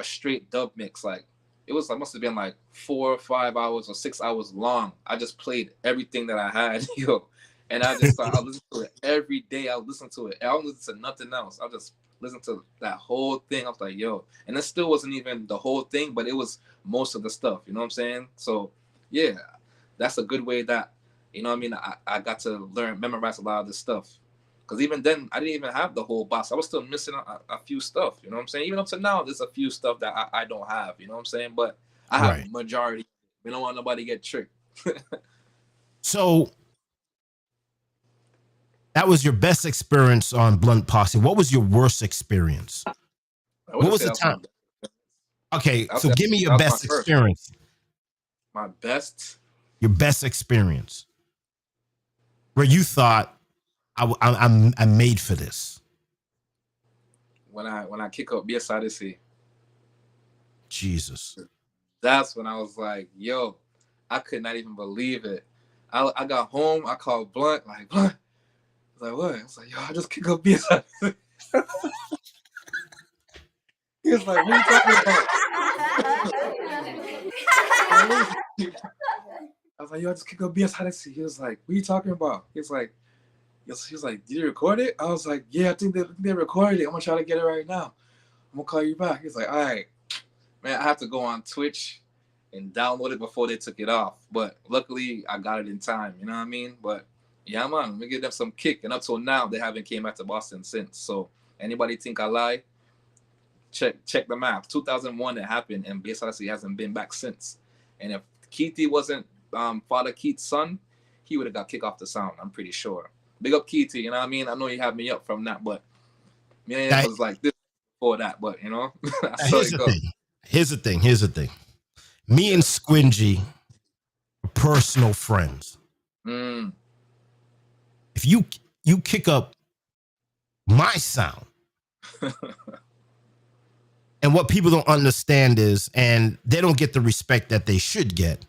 straight dub mix. Like, it was, like, must have been like 4 or 5 hours or 6 hours long. I just played everything that I had, yo. And I just started, I listened to it every day. I listened to it. I don't listen to nothing else. I just listened to that whole thing. I was like, yo. And it still wasn't even the whole thing, but it was most of the stuff. You know what I'm saying? So, yeah, that's a good way that, you know what I mean, I got to memorize a lot of this stuff. Because even then, I didn't even have the whole box. I was still missing a few stuff. You know what I'm saying? Even up to now, there's a few stuff that I don't have. You know what I'm saying? But I have majority. We don't want nobody to get tricked. So that was your best experience on Blunt Posse. What was your worst experience? What was the time? Okay, so give me your best experience. My best? Your best experience. Where you thought, I'm made for this. When I kick up Bass Odyssey. Jesus. That's when I was like, yo, I could not even believe it. I got home, I called Blunt, like, Blunt. I was like, what? I was like, yo, I just kick up Bass Odyssey. He was like, what are you talking about? I was like, yo, I just kick up Bass Odyssey. He was like, what are you talking about? He was like, did you record it? I was like, yeah, I think they recorded it. I'm gonna try to get it right now. I'm gonna call you back. He's like, all right, man, I have to go on Twitch and download it before they took it off. But luckily, I got it in time. You know what I mean? But yeah, man, let me give them some kick. And up till now, they haven't came back to Boston since. So anybody think I lie? Check the map. 2001 it happened, and Bass Odyssey hasn't been back since. And if Keithy wasn't Father Keith's son, he would have got kicked off the sound. I'm pretty sure. Big up Keithy, you know what I mean? I know you have me up from that, but man, it was like this before that, but you know, here's the thing. Me and Squingy are personal friends. If you kick up my sound, and what people don't understand is, and they don't get the respect that they should get,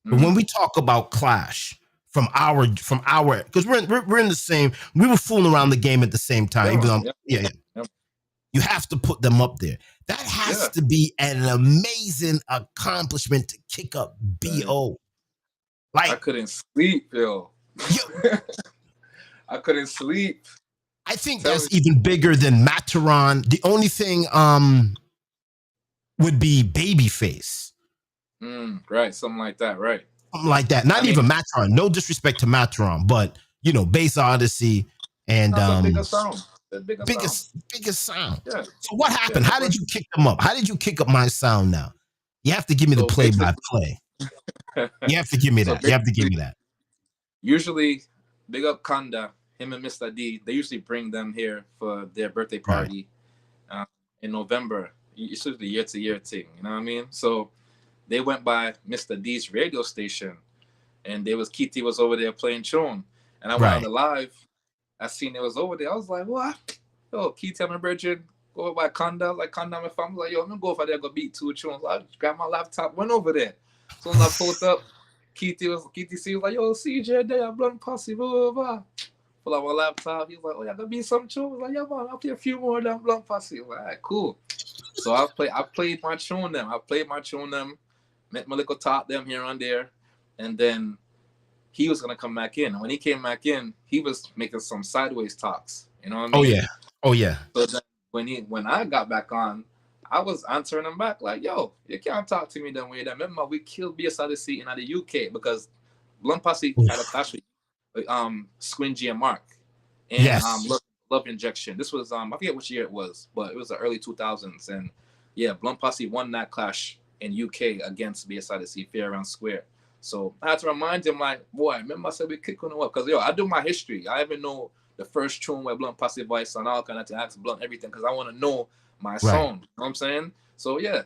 but when we talk about clash, from our because we're in the same, we were fooling around the game at the same time. Even though, you have to put them up there. That has to be an amazing accomplishment to kick up BO. Like, I couldn't sleep, yo. I couldn't sleep. I think that's even bigger than Mataron. The only thing would be Babyface. Right, something like that, right? Something like that. Not even Mataron. No disrespect to Mataron, but you know, Bass Odyssey and biggest sound. Biggest sound. Yeah. So what happened? How did you kick them up? How did you kick up my sound now? You have to give me the play-by-play. You have to give me that. You have to give me that. Usually, big up Kanda, him and Mr. D, they usually bring them here for their birthday party in November. It's usually year-to-year thing, you know what I mean? So they went by Mr. D's radio station, and Keithy was over there playing tune. And I went on the live. I seen it was over there. I was like, what? Yo, Keithy, I'm a virgin. Go by Conda, like Conda, my family, like, yo, I'm gonna go over there, go beat 2 tunes. I grab my laptop, went over there. So when I pulled up, Keith C was like, yo, CJ there, Blunt Posse, blah, blah, blah. Pull out my laptop, he was like, oh, yeah, gonna be some tunes. I was like, yeah, man, I'll play a few more of them Blunt Posse. I was like, all right, cool. So I played my tune them, met my little talk them here and there, and then he was gonna come back in. And when he came back in, he was making some sideways talks. You know what I mean? Oh yeah. Oh yeah. So then when I got back on, I was answering him back like, yo, you can't talk to me that way. That remember we killed Bass Odyssey in the UK because Blunt Posse had a clash with Squingy and Mark. And Yes. Love Injection. This was I forget which year it was, but it was the early 2000s. And yeah, Blunt Posse won that clash in UK against Bass Odyssey fair and square. So I had to remind him, like, boy, remember I said we kick on the up, because yo, I do my history. I even know the first tune where Blunt Posse voice and all kind of to ask Blunt everything, because I want to know my song. You know what I'm saying? So yeah,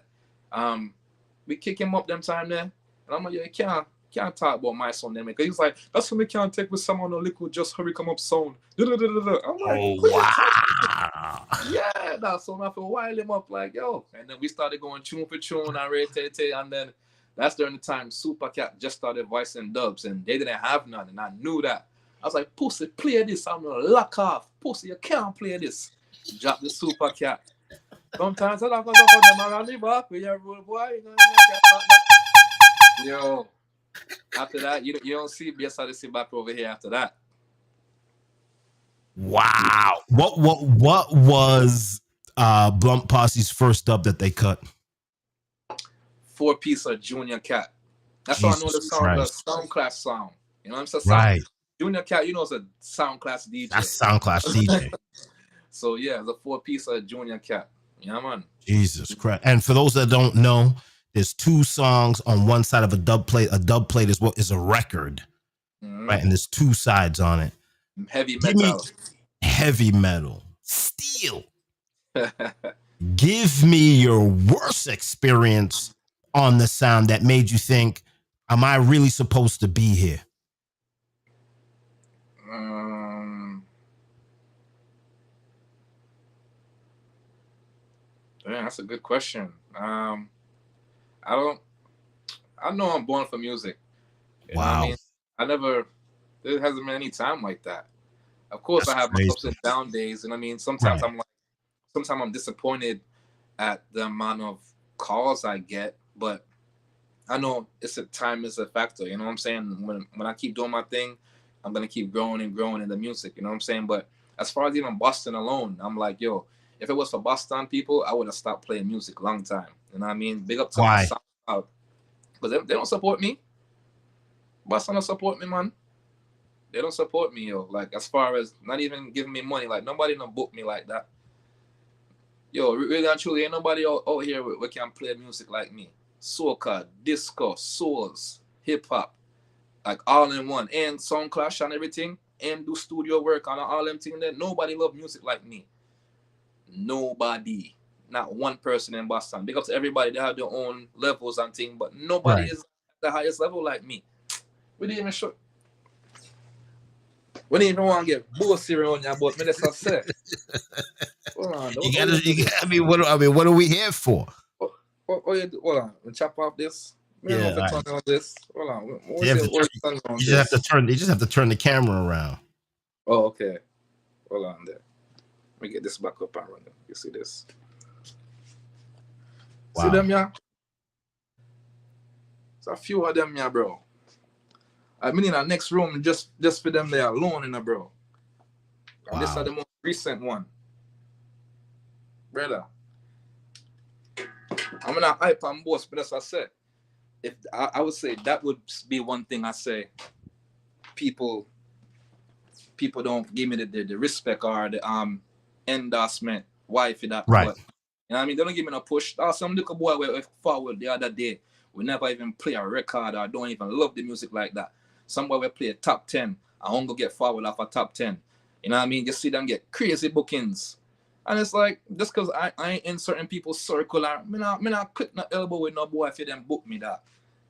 we kick him up them time there, and I'm like, yeah, you can't talk about my song then, because he's like, that's what we can't take with someone on liquid, just hurry come up sound. I'm like, oh wow. yeah, that's so I feel wild him up like, yo, and then we started going tune for tune and rotate, and then that's during the time Super Cat just started voicing dubs, and they didn't have none, and I knew that. I was like, Pussy, play this. I'm gonna lock off. Pussy, you can't play this. Drop the Super Cat. Sometimes I don't know them around the back with your rude boy. Yo, after that, you don't see Bass Odyssey back over here after that. Wow. What was Blunt Posse's first dub that they cut? 4-piece of Junior Cat. That's how I know the SoundClash sound. You know what I'm saying? Right. Junior Cat, you know, is a SoundClash DJ. That's SoundClash DJ. So yeah, it's a 4-piece of Junior Cat. Yeah, man. Jesus Christ. And for those that don't know, there's 2 songs on one side of a dub plate. A dub plate is what is a record. Mm-hmm. Right. And there's 2 sides on it. Heavy metal. Heavy metal. Steel. Give me your worst experience on the sound that made you think, am I really supposed to be here? Yeah, that's a good question. I know I'm born for music. You know what I mean? There hasn't been any time like that. Of course, I have my ups and down days, and I mean, sometimes I'm disappointed at the amount of calls I get, but I know time is a factor. You know what I'm saying? When I keep doing my thing, I'm gonna keep growing and growing in the music. You know what I'm saying? But as far as even Boston alone, I'm like, yo, if it was for Boston people, I would have stopped playing music a long time. You know what I mean? Big up to my SoundCloud, because they don't support me. Boston don't support me, man. They don't support me, yo. Like, as far as not even giving me money, like nobody don't book me like that. Yo, really and truly, ain't nobody out here who can play music like me. Soca, disco, souls, hip hop, like all in one, and SoundClash and everything, and do studio work on all them things. There, nobody love music like me. Nobody, not one person in Boston. Big up to everybody. They have their own levels and things, but nobody is at the highest level like me. We didn't even show. We didn't even want to get bossy around here, but me just say. Hold on. What are we here for? Hold on. We chop off this. Yeah. Turn on this. Hold on. You just have to turn the camera around. Oh, okay. Hold on there. Let me get this back up and run. You see this? Wow. See them, yeah? There's a few of them, yeah, bro. I'm in the next room just for them there alone, bro. And this is the most recent one. Brother. I'm gonna hype and boast, but as I said, if I would say that would be one thing I say. People don't give me the respect or the endorsement. Why for that? Right. But, you know what I mean? They don't give me no push. Some little boy went forward the other day. We never even play a record or don't even love the music like that. Somebody will play a top 10. I won't go get forward off a top 10. You know what I mean? You see them get crazy bookings. And it's like, just because I ain't in certain people's circle, I not click no elbow with no boy if you them book me that.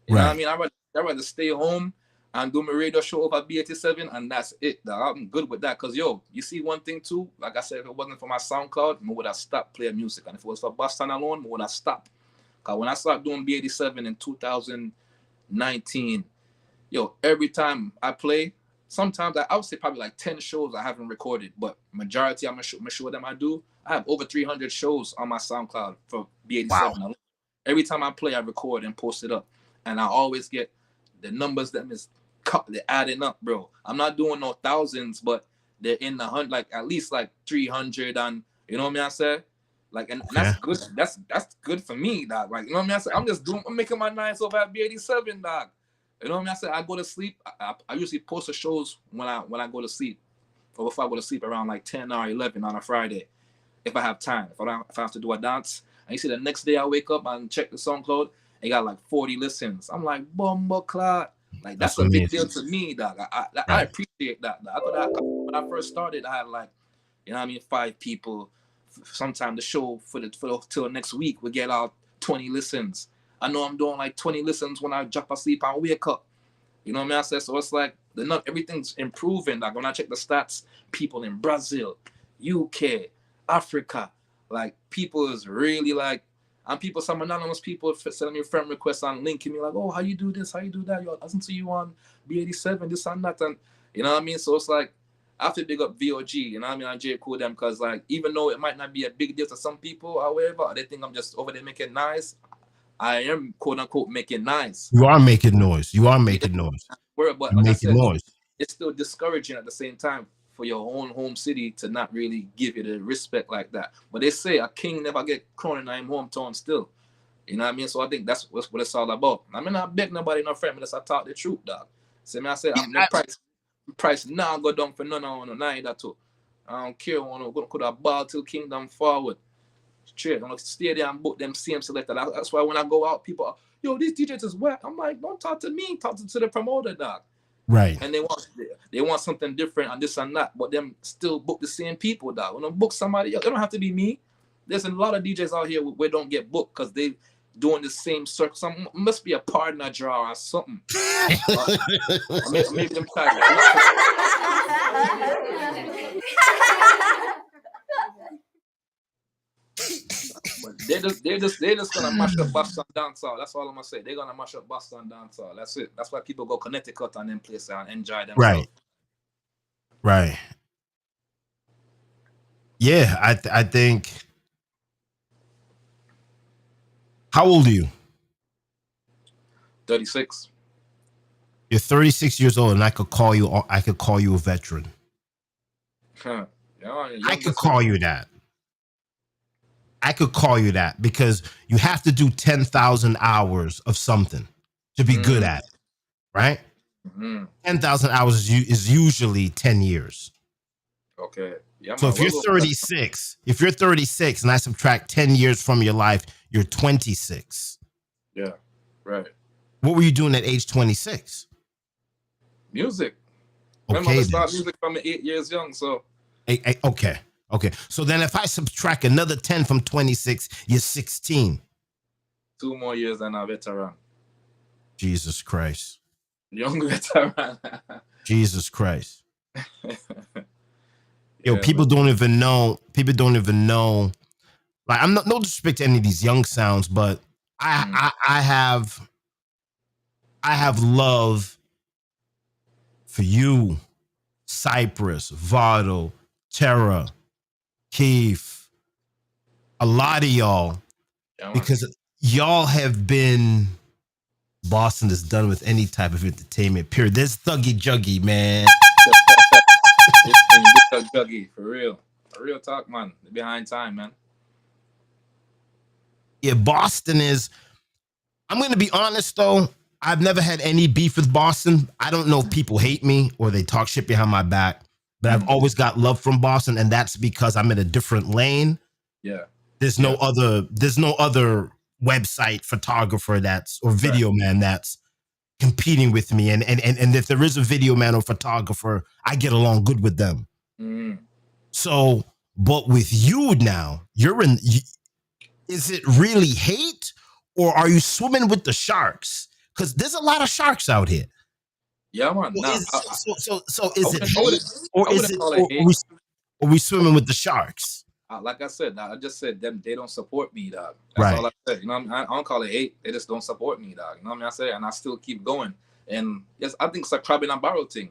You know what I mean? I'd rather stay home and do my radio show over B87, and that's it. Dog. I'm good with that. Cause yo, you see one thing too. Like I said, if it wasn't for my SoundCloud, I would have stopped playing music. And if it was for Boston alone, I would have stopped. Cause when I started doing B87 in 2019, yo, every time I play, sometimes I would say probably like 10 shows I haven't recorded, but majority I'm gonna show them I do. I have over 300 shows on my SoundCloud for B87. Wow. Every time I play, I record and post it up, and I always get the numbers that is cut. They're adding up, bro. I'm not doing no thousands, but they're in the hundred, like at least like 300, and you know what I mean. I said, like, and that's good. That's good for me, dog. Like, you know what I mean. I said, I'm making my nights over at B87, dog. You know what I mean? I said, I go to sleep. I usually post the shows when I go to sleep, or before I go to sleep around like 10 or 11 on a Friday, if I have time. If I have to do a dance, and you see the next day I wake up and check the SoundCloud, it got like 40 listens. I'm like, bumbleclot. Like that's a big deal to me, dog. I appreciate that. When I first started, I had like, you know what I mean, 5 people. Sometimes the show till next week we get out 20 listens. I know I'm doing like 20 listens when I drop asleep and wake up. You know what I mean? I said, so it's like everything's improving. Like when I check the stats, people in Brazil, UK, Africa, like people is really like, and people, some anonymous people sending me friend requests on linking me like, oh, how you do this? How you do that? Yo, I listen to you on B87, this and that. And you know what I mean? So it's like, I have to big up VOG, you know what I mean? I J Cool them, because like, even though it might not be a big deal to some people or whatever, they think I'm just over there making nice. I am quote unquote making nice. You are making noise. You are making noise. But like I said, it's still discouraging at the same time for your own home city to not really give you the respect like that. But they say a king never get crowned in his hometown still. You know what I mean? So I think that's what it's all about. I mean, I beg nobody, no friend, unless I talk the truth, dog. See me, I say, I'm no price now go down for none of that too. I don't care. I could have ball till kingdom forward. Straight, I'm gonna stay there and book them same selector. That's why when I go out, people are, yo, these DJs is whack. I'm like, don't talk to me, talk to the promoter, dog. Right. And they want something different and this and that, but them still book the same people, dog. When I book somebody else, it don't have to be me. There's a lot of DJs out here where don't get booked because they doing the same circle. Some must be a partner draw or something. Maybe them But they're just gonna mash up Boston dancehall. That's all I'm gonna say. They're gonna mash up Boston dancehall. That's it. That's why people go Connecticut and then place and enjoy themselves. Right. Yeah, I think. How old are you? 36. You're 36 years old, and I could call you a veteran. Yeah, I could call you that. I could call you that because you have to do 10,000 hours of something to be good at it, right? 10,000 hours is usually 10 years. Okay. Yeah, so if you're 36 and I subtract 10 years from your life, you're 26. Yeah, right. What were you doing at age 26? Music. Remember, I started music from 8 years young, so. Okay. So then if I subtract another 10 from 26, you're 16. 2 more years than a veteran. Jesus Christ. Young veteran. Jesus Christ. Yo, people don't even know. Like, I'm no disrespect to any of these young sounds, but I have love for you, Cypress, Vado, Terra, Keith, a lot of y'all, because y'all have been. Boston is done with any type of entertainment. Period. There's Thuggy Juggy, man. Juggy, for real talk, man. Behind time, man. Yeah, Boston is. I'm gonna be honest though. I've never had any beef with Boston. I don't know if people hate me or they talk shit behind my back, but I've always got love from Boston, and that's because I'm in a different lane. Yeah. There's no other website photographer or video man that's competing with me. And if there is a video man or photographer, I get along good with them. So, but with you now, is it really hate or are you swimming with the sharks? Because there's a lot of sharks out here. Yeah, man. So Nah, I is it wouldn't, I hate wouldn't, or I is wouldn't it call it or hate. are we swimming with the sharks? Like I said, I just said them. They don't support me, dog. That's all Right. I said. You know, what I mean? I don't call it hate. They just don't support me, dog. You know what I mean? I say, and I still keep going. And yes, I think it's a crab in a barrel thing.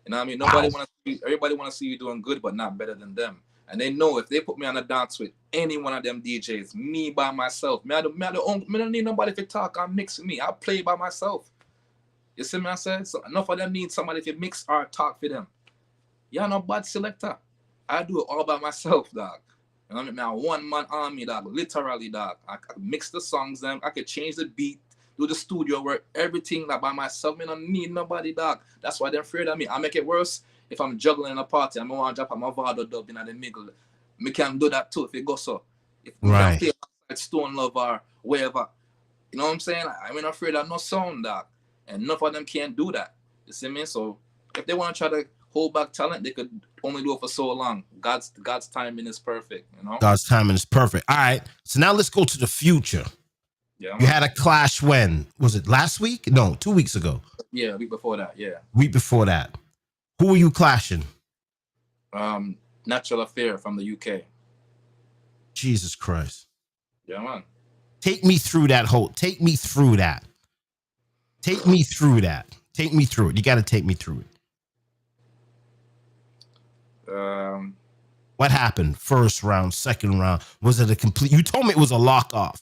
You know what I mean? Nobody Wow. want to see. Everybody want to see you doing good, but not better than them. And they know if they put me on a dance with any one of them DJs, me by myself, me don't need nobody to talk and mix with me. I play by myself. You see me? I said, so enough of them need somebody to mix or talk for them. You're not bad selector. I do it all by myself, dog. You know what I mean? I'm a one-man army, dog. Literally, dog. I can mix the songs, them. I can change the beat, do the studio work, everything like by myself. I don't need nobody, dog. That's why they're afraid of me. I make it worse if I'm juggling in a party. I'm going to drop my Vado dub in the middle. Me can do that too if it goes so. If we can Right. play like Stone Love or wherever. You know what I'm saying? I'm not afraid of no sound, dog. And enough of them can't do that. You see me? So if they want to try to hold back talent, they could only do it for so long. God's timing is perfect, you know? God's timing is perfect. All right. So now let's go to the future. Yeah, You man. had a clash when? Was it last week? No, 2 weeks ago. Yeah, week before that, yeah. Week before that. Who were you clashing? Natural Affair from the UK. Jesus Christ. Yeah, man. Take me through that whole. Take me through that. Take me through that. Take me through it. You got to take me through it. What happened? First round, second round. Was it a complete? You told me it was a lock off.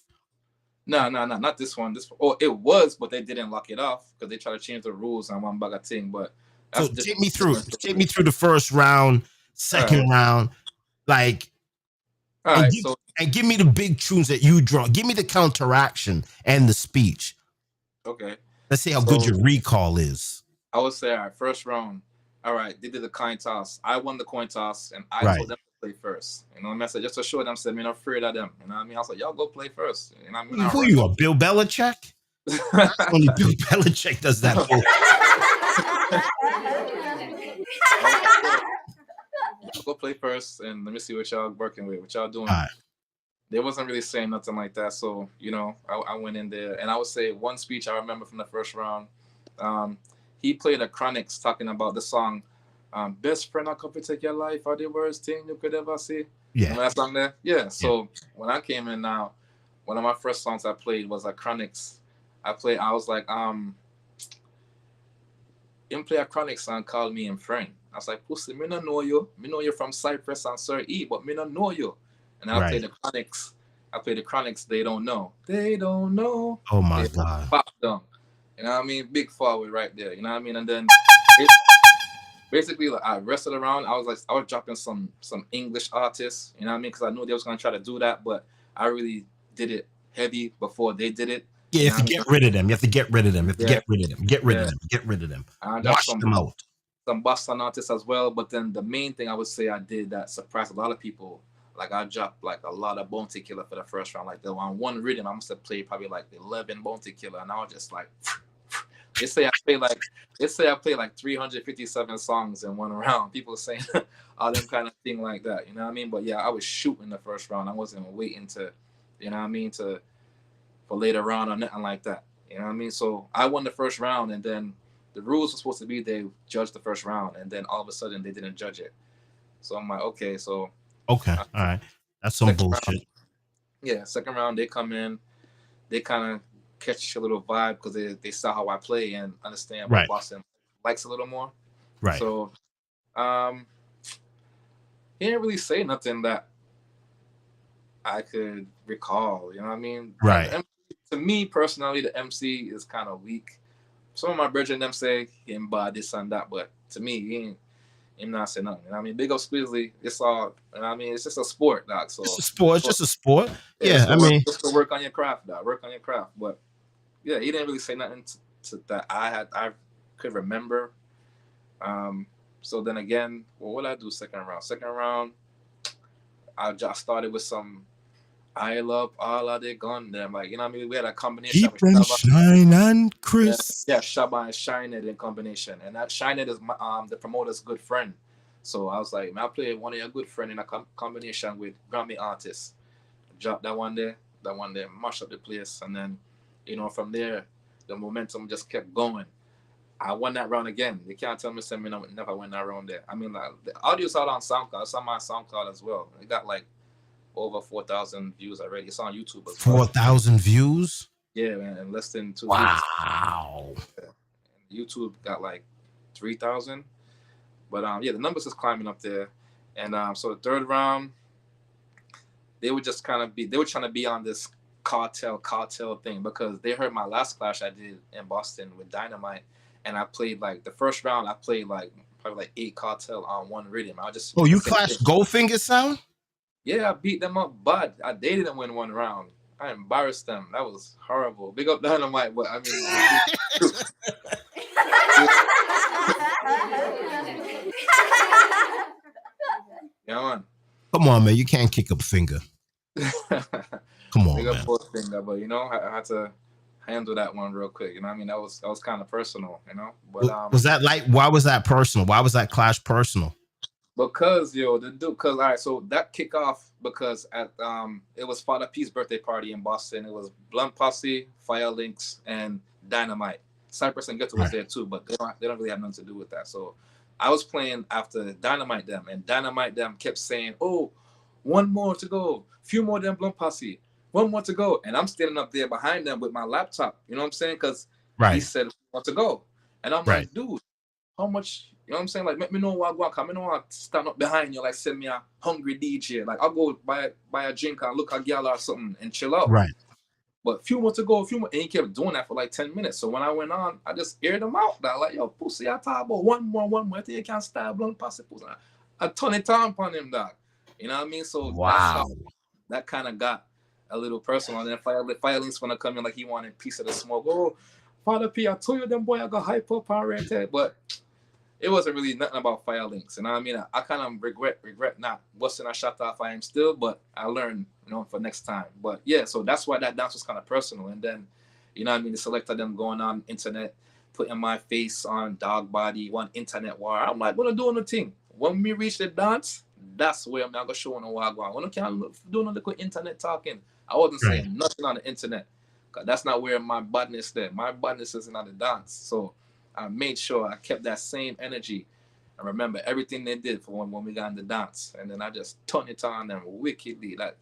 No, not this one. It was, but they didn't lock it off because they tried to change the rules on one bag of thing. But So that's take me through. different. Take me through the first round, second round, like, All and right. give, So and give me the big tunes that you draw. Give me the counteraction and the speech. okay. Let's see how good your recall is. I would say, all right, first round. All right, they did the coin toss. I won the coin toss, and I Right. told them to play first. You know what I mean? I said, just to show them, said, I'm not afraid of them. You know what I mean? I was like, y'all go play first. You know what I mean? Who you are, Bill Belichick? Only Bill Belichick does that. I'll go play first, and let me see what y'all working with, what y'all doing. All right. They wasn't really saying nothing like that. So, you know, I went in there, and I would say one speech I remember from the first round. He played a Chronics talking about the song Best Friend I Could Protect Your Life are the worst thing you could ever see. Yeah. Remember that song there? Yeah. So when I came in now, one of my first songs I played was a Chronics. I was like, him play a Chronics song called Me and Friend. I was like, pussy, me no know you. Me know you from Cypress and Sir E, but me no know you. And I played the Chronics. I played the Chronics, They Don't Know. They don't know. Oh my God. Pop down. You know what I mean? Big forward right there. You know what I mean? And then basically, like, I wrestled around. I was dropping some English artists. You know what I mean? Because I knew they was gonna try to do that, but I really did it heavy before they did it. Yeah, you have to get rid of them. You have to get rid of them. You have to get rid of them. Get rid of them. Get rid of them. I dropped Wash them out. some Boston artists as well. But then the main thing I would say I did that surprised a lot of people. Like I dropped like a lot of Bounty Killer for the first round. Like on one rhythm, I must have played probably like 11 Bounty Killer, and I was just like, they say I play like 357 songs in one round. People saying all them kind of thing like that. You know what I mean? But yeah, I was shooting the first round. I wasn't waiting to, you know what I mean, for later on or nothing like that. You know what I mean? So I won the first round, and then the rules were supposed to be they judged the first round, and then all of a sudden they didn't judge it. So I'm like, okay, so. Okay, all right. That's some bullshit. Second round, they come in, they kind of catch a little vibe because they saw how I play and understand what Boston likes a little more. Right. So he didn't really say nothing that I could recall. You know what I mean? Right. To me personally, the MC is kind of weak. Some of my brethren them say him bad this and that, but to me, he ain't. I'm not saying nothing. You know what I mean? Big up Squeezely. It's all, you know what I mean? It's just a sport, dog. So it's a sport. It's just a sport. Yeah, I mean. Just to work on your craft, dog. Work on your craft. But, yeah, he didn't really say nothing to that I could remember. So then again, what did I do second round? Second round, I just started with some I Love All of the Gun. Them. Like, you know what I mean? We had a combination. Keep them shine and Chris. Yeah, Shabba and Shine It in combination. And that Shine It is the promoter's good friend. So I was like, man, I play one of your good friend in a combination with Grammy artists. Drop that one there, mash up the place. And then, you know, from there, the momentum just kept going. I won that round again. You can't tell me something never win that round there. I mean, like, the audio's out on SoundCloud. It's on my SoundCloud as well. It got like over 4,000 views already. It's on YouTube as well. 4,000 views? Yeah, man, in less than 2 weeks. Wow. YouTube got like 3,000. But yeah, the numbers is climbing up there. And so the third round, they were trying to be on this cartel thing because they heard my last clash I did in Boston with Dynamite, and I played like the first round. I played like probably like 8 cartel on one rhythm. I just you clashed Goldfinger Sound? Yeah, I beat them up, but they didn't win one round. I embarrassed them. That was horrible. Big up Dynamite, but I mean. Yeah, man. Come on, man. You can't kick up finger. Come on, Big man. up both finger, but I had to handle that one real quick. You know what I mean? That was kind of personal, But was that like, why was that personal? Why was that clash personal? Because all right, so that kick off because at it was Father P's birthday party in Boston. It was Blunt Posse, Fire Links, and Dynamite. Cypress and Ghetto was there too, but they don't really have nothing to do with that. So I was playing after Dynamite them, and Dynamite them kept saying, "Oh, one more to go, few more than Blunt Posse, one more to go," and I'm standing up there behind them with my laptop. You know what I'm saying? Because he said one to go, and I'm like, dude, how much? You know what I'm saying? Like, let me know what I want. I don't want to stand up behind you, like, send me a hungry DJ. Like, I'll go buy a drink and look at a gal or something and chill out. Right. But few more to go, and he kept doing that for like 10 minutes. So when I went on, I just aired him out. That like, yo, pussy, I talk about one more. I think you can't style Blunt Posse. I turn it on upon him, dog. You know what I mean? So wow, that kind of got a little personal. And then Fire Links when I come in, like he wanted a piece of the smoke. Oh, Father P, I told you them boy I got hype up and rated, but it wasn't really nothing about Fire Links. You know what I mean? I kind of regret not busting a shot off I am still, but I learned, for next time. But yeah, so that's why that dance was kind of personal. And then, you know what I mean, the Selecta them going on internet, putting my face on Dog Body, one internet war. I'm like, what are doing the thing? When we reach the dance, that's where I'm not gonna show no wagwan. When I can't do no little internet talking, I wasn't saying nothing on the internet. Cause that's not where my badness there. My badness isn't on the dance. So I made sure I kept that same energy and remember everything they did for when we got in the dance. And then I just turned it on them wickedly. Like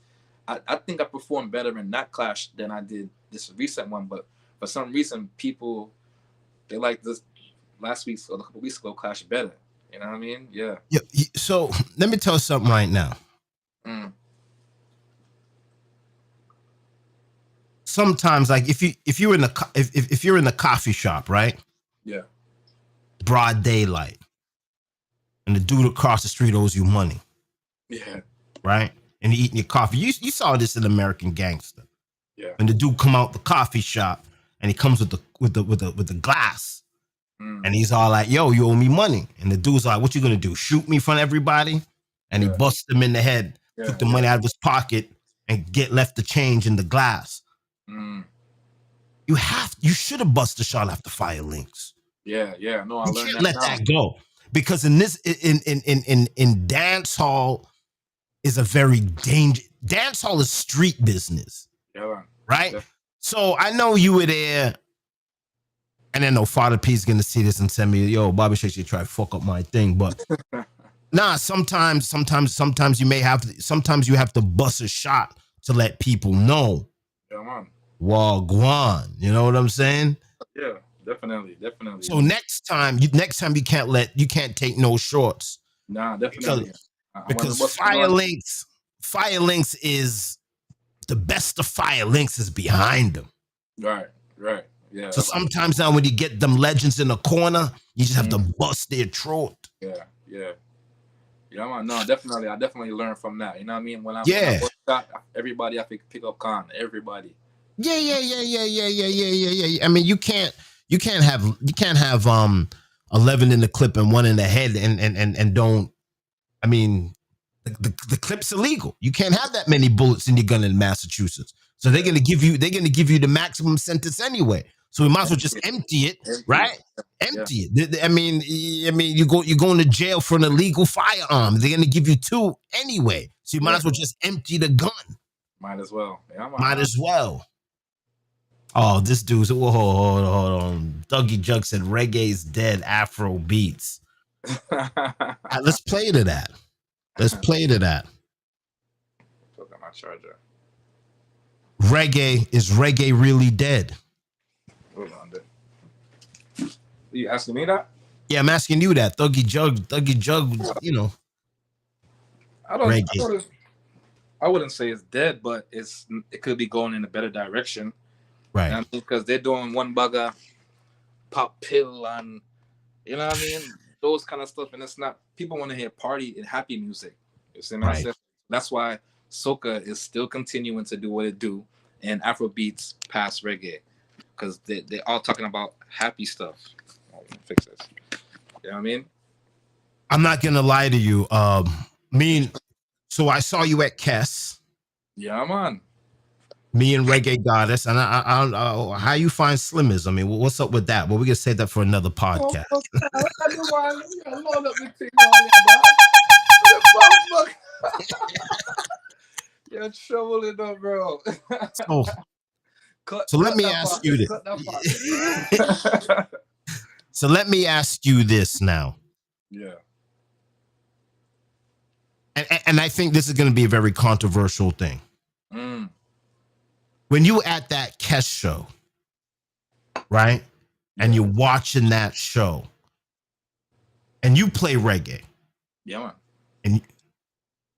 I think I performed better in that clash than I did this recent one. But for some reason, people, they like this last week's or a couple weeks ago clash better. You know what I mean? Yeah. So let me tell you something right now. Sometimes, like if you're in the coffee shop, right? Yeah. Broad daylight, and the dude across the street owes you money. Yeah. Right. And you're eating your coffee. You saw this in American Gangster. Yeah. And the dude come out the coffee shop, and he comes with the glass, and he's all like, "Yo, you owe me money." And the dude's like, "What you gonna do? Shoot me in front of everybody?" And he busts him in the head, took the money out of his pocket, and left the change in the glass. You should have busted the shot after Fire Links. Yeah. No, I learned that. You can't let that go, because in dance hall is a very dangerous. Dance hall is street business. Yeah. Right. Yeah. So I know you were there, and I know Father P's gonna see this and send me, "Yo, Bobby Shakespeare try to fuck up my thing," but nah. Sometimes you may have to. Sometimes you have to bust a shot to let people know. Yeah, man. Wagwan, you know what I'm saying? Yeah, definitely. So next time you can't take no shorts. Nah, definitely. Because Fire Links is the best of Fire Links is behind them. Right. Yeah. So sometimes now when you get them legends in the corner, you just have to bust their throat. Yeah, man. No, definitely. I definitely learned from that. You know what I mean? When I shot, everybody I pick up con. Everybody. Yeah. I mean, you can't have 11 in the clip and 1 in the head and don't. I mean, the clip's illegal. You can't have that many bullets in your gun in Massachusetts. So they're gonna give you the maximum sentence anyway. So we might as well just empty it, right? Empty it. I mean, you're going to jail for an illegal firearm. They're gonna give you 2 anyway. So you might as well just empty the gun. Might as well. Yeah, might as well. Oh, this dude's hold on. Dougie Jug said reggae's dead. Afro beats. Let's play to that. Let's play to that. Look at my charger. Reggae is reggae really dead? Hold on, dude. You asking me that? Yeah, I'm asking you that. Dougie Jug, you know, I don't. reggae. I wouldn't say it's dead, but it could be going in a better direction. Right. I mean, because they're doing one bugger, pop pill, and you know what I mean, those kind of stuff, and it's not. People want to hear party and happy music. You see what I said? That's why soca is still continuing to do what it do, and Afro beats past reggae, because they're all talking about happy stuff. Oh, let me fix this. You know what I mean? I'm not gonna lie to you. So I saw you at Kess. Yeah, man. Me and Reggae Goddess, and I how you find Slimmers? I mean, what's up with that? Well, we can say that for another podcast. You're troubling up, bro. So let me ask you this. So let me ask you this now. Yeah. And I think this is going to be a very controversial thing. Mm. When you at that Kess show, right? And you're watching that show, and you play reggae. Yeah, man. And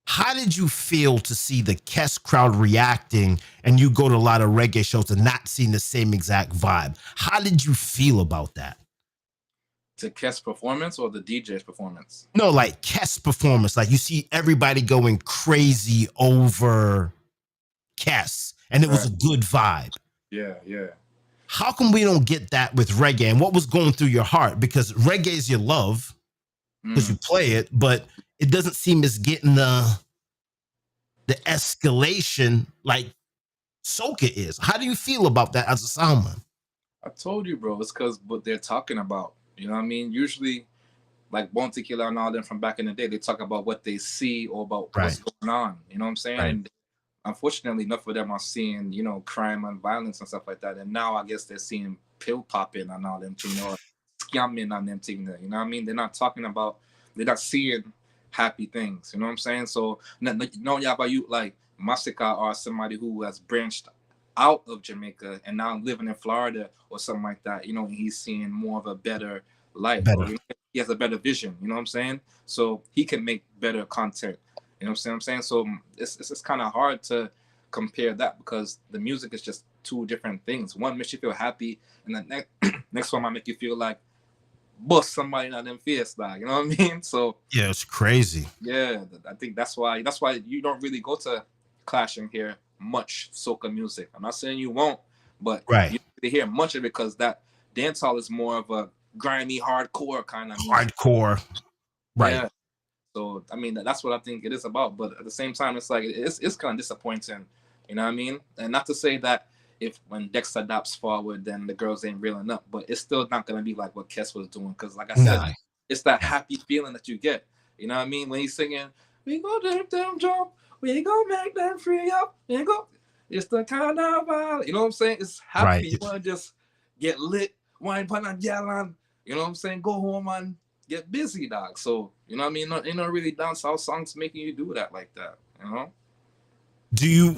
how did you feel to see the Kess crowd reacting, and you go to a lot of reggae shows and not seeing the same exact vibe? How did you feel about that? The Kess performance or the DJ's performance? No, like Kess performance. Like you see everybody going crazy over Kess, and it was a good vibe. Yeah, yeah. How come we don't get that with reggae? And what was going through your heart? Because reggae is your love, because you play it, but it doesn't seem as getting the escalation like soca is. How do you feel about that as a soundman? I told you, bro. It's because what they're talking about. You know what I mean? Usually, like Bon Tequila and all them from back in the day, they talk about what they see or about what's going on. You know what I'm saying? Right. And unfortunately, enough of them are seeing, you know, crime and violence and stuff like that. And now I guess they're seeing pill popping and all them things, or scamming on them things. You know what I mean? They're not talking about, they're not seeing happy things. You know what I'm saying? So, no, yeah, about you, like Masika or somebody who has branched out of Jamaica and now living in Florida or something like that, you know, he's seeing more of a better life. Or, you know, he has a better vision, you know what I'm saying? So he can make better content. You know what I'm saying? So it's kind of hard to compare that because the music is just two different things. One makes you feel happy, and the next one might make you feel like bust somebody on them face, like, you know what I mean? So yeah, it's crazy. Yeah, I think that's why you don't really go to Clash and hear much soca music. I'm not saying you won't, but you don't really hear much of it because that dancehall is more of a grimy, hardcore kind of music. Hardcore, right? Yeah. So I mean, that's what I think it is about. But at the same time, it's like it's kind of disappointing. You know what I mean? And not to say that if when Dexter adopts forward, then the girls ain't reeling up, but it's still not gonna be like what Kess was doing. Because like I said, it's that happy feeling that you get. You know what I mean? When he's singing, "We go them jump, we go make them free up, we go." It's the kind of you know what I'm saying? It's happy. Right. You want to just get lit, wine pan and yell, you know what I'm saying? Go home and get busy, dog. So you know what I mean? Ain't no really dancehall songs making you do that like that. You know? Do you?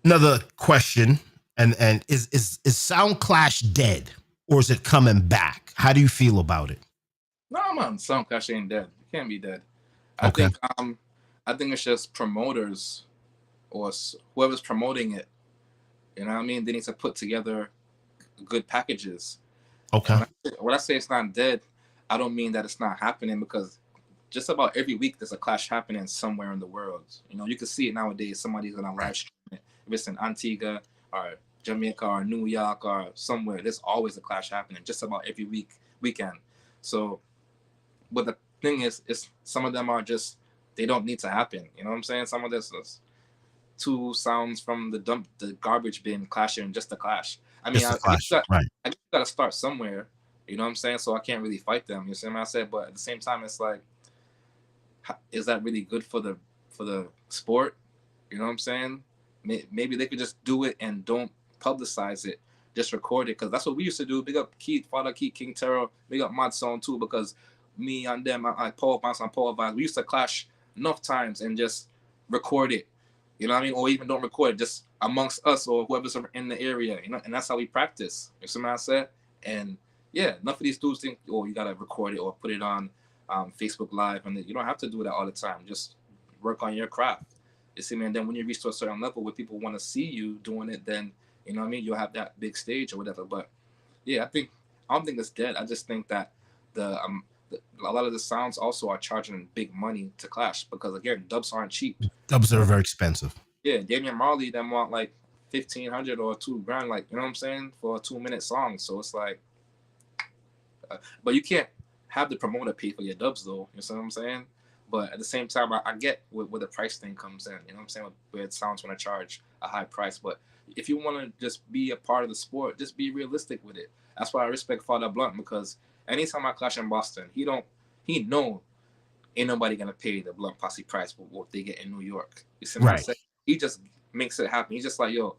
Another question, and is SoundClash dead or is it coming back? How do you feel about it? No, man, SoundClash ain't dead. It can't be dead. I think it's just promoters or whoever's promoting it. You know what I mean? They need to put together good packages. Okay. When I say it's not dead, I don't mean that it's not happening because just about every week there's a clash happening somewhere in the world. You know, you can see it nowadays. Somebody's gonna live stream it. If it's in Antigua or Jamaica or New York or somewhere, there's always a clash happening just about every weekend. So, but the thing is some of them are just, they don't need to happen. You know what I'm saying? Some of this is two sounds from the garbage bin clashing just to clash. I mean, I guess you gotta start somewhere. You know what I'm saying? So I can't really fight them. You see what I said? But at the same time, it's like, is that really good for the sport? You know what I'm saying? maybe they could just do it and don't publicize it, just record it, because that's what we used to do. Big up Keith, Father Keith, King Terror, big up Mod Song too, because me and them, I POWA on POWA vibes. We used to clash enough times and just record it, you know what I mean, or even don't record it, just amongst us or whoever's in the area, you know, and that's how we practice. You see what I said? And yeah, enough of these dudes think, oh, you gotta record it or put it on Facebook Live, and you don't have to do that all the time. Just work on your craft. You see me? And then when you reach to a certain level where people want to see you doing it, then you know what I mean, you'll have that big stage or whatever. But yeah, I don't think it's dead. I just think that a lot of the sounds also are charging big money to clash, because again, dubs aren't cheap. Dubs are very expensive. Yeah, Damian Marley them want like 1,500 or $2,000, like, you know what I'm saying, for a 2-minute song. So it's like, but you can't have the promoter pay for your dubs though. You know what I'm saying? But at the same time, I get where the price thing comes in. You know what I'm saying? Where it sounds want to charge a high price. But if you want to just be a part of the sport, just be realistic with it. That's why I respect Father Blunt, because anytime I clash in Boston, he know ain't nobody gonna pay the Blunt Posse price for what they get in New York. You see what I'm saying? He just makes it happen. He's just like, yo,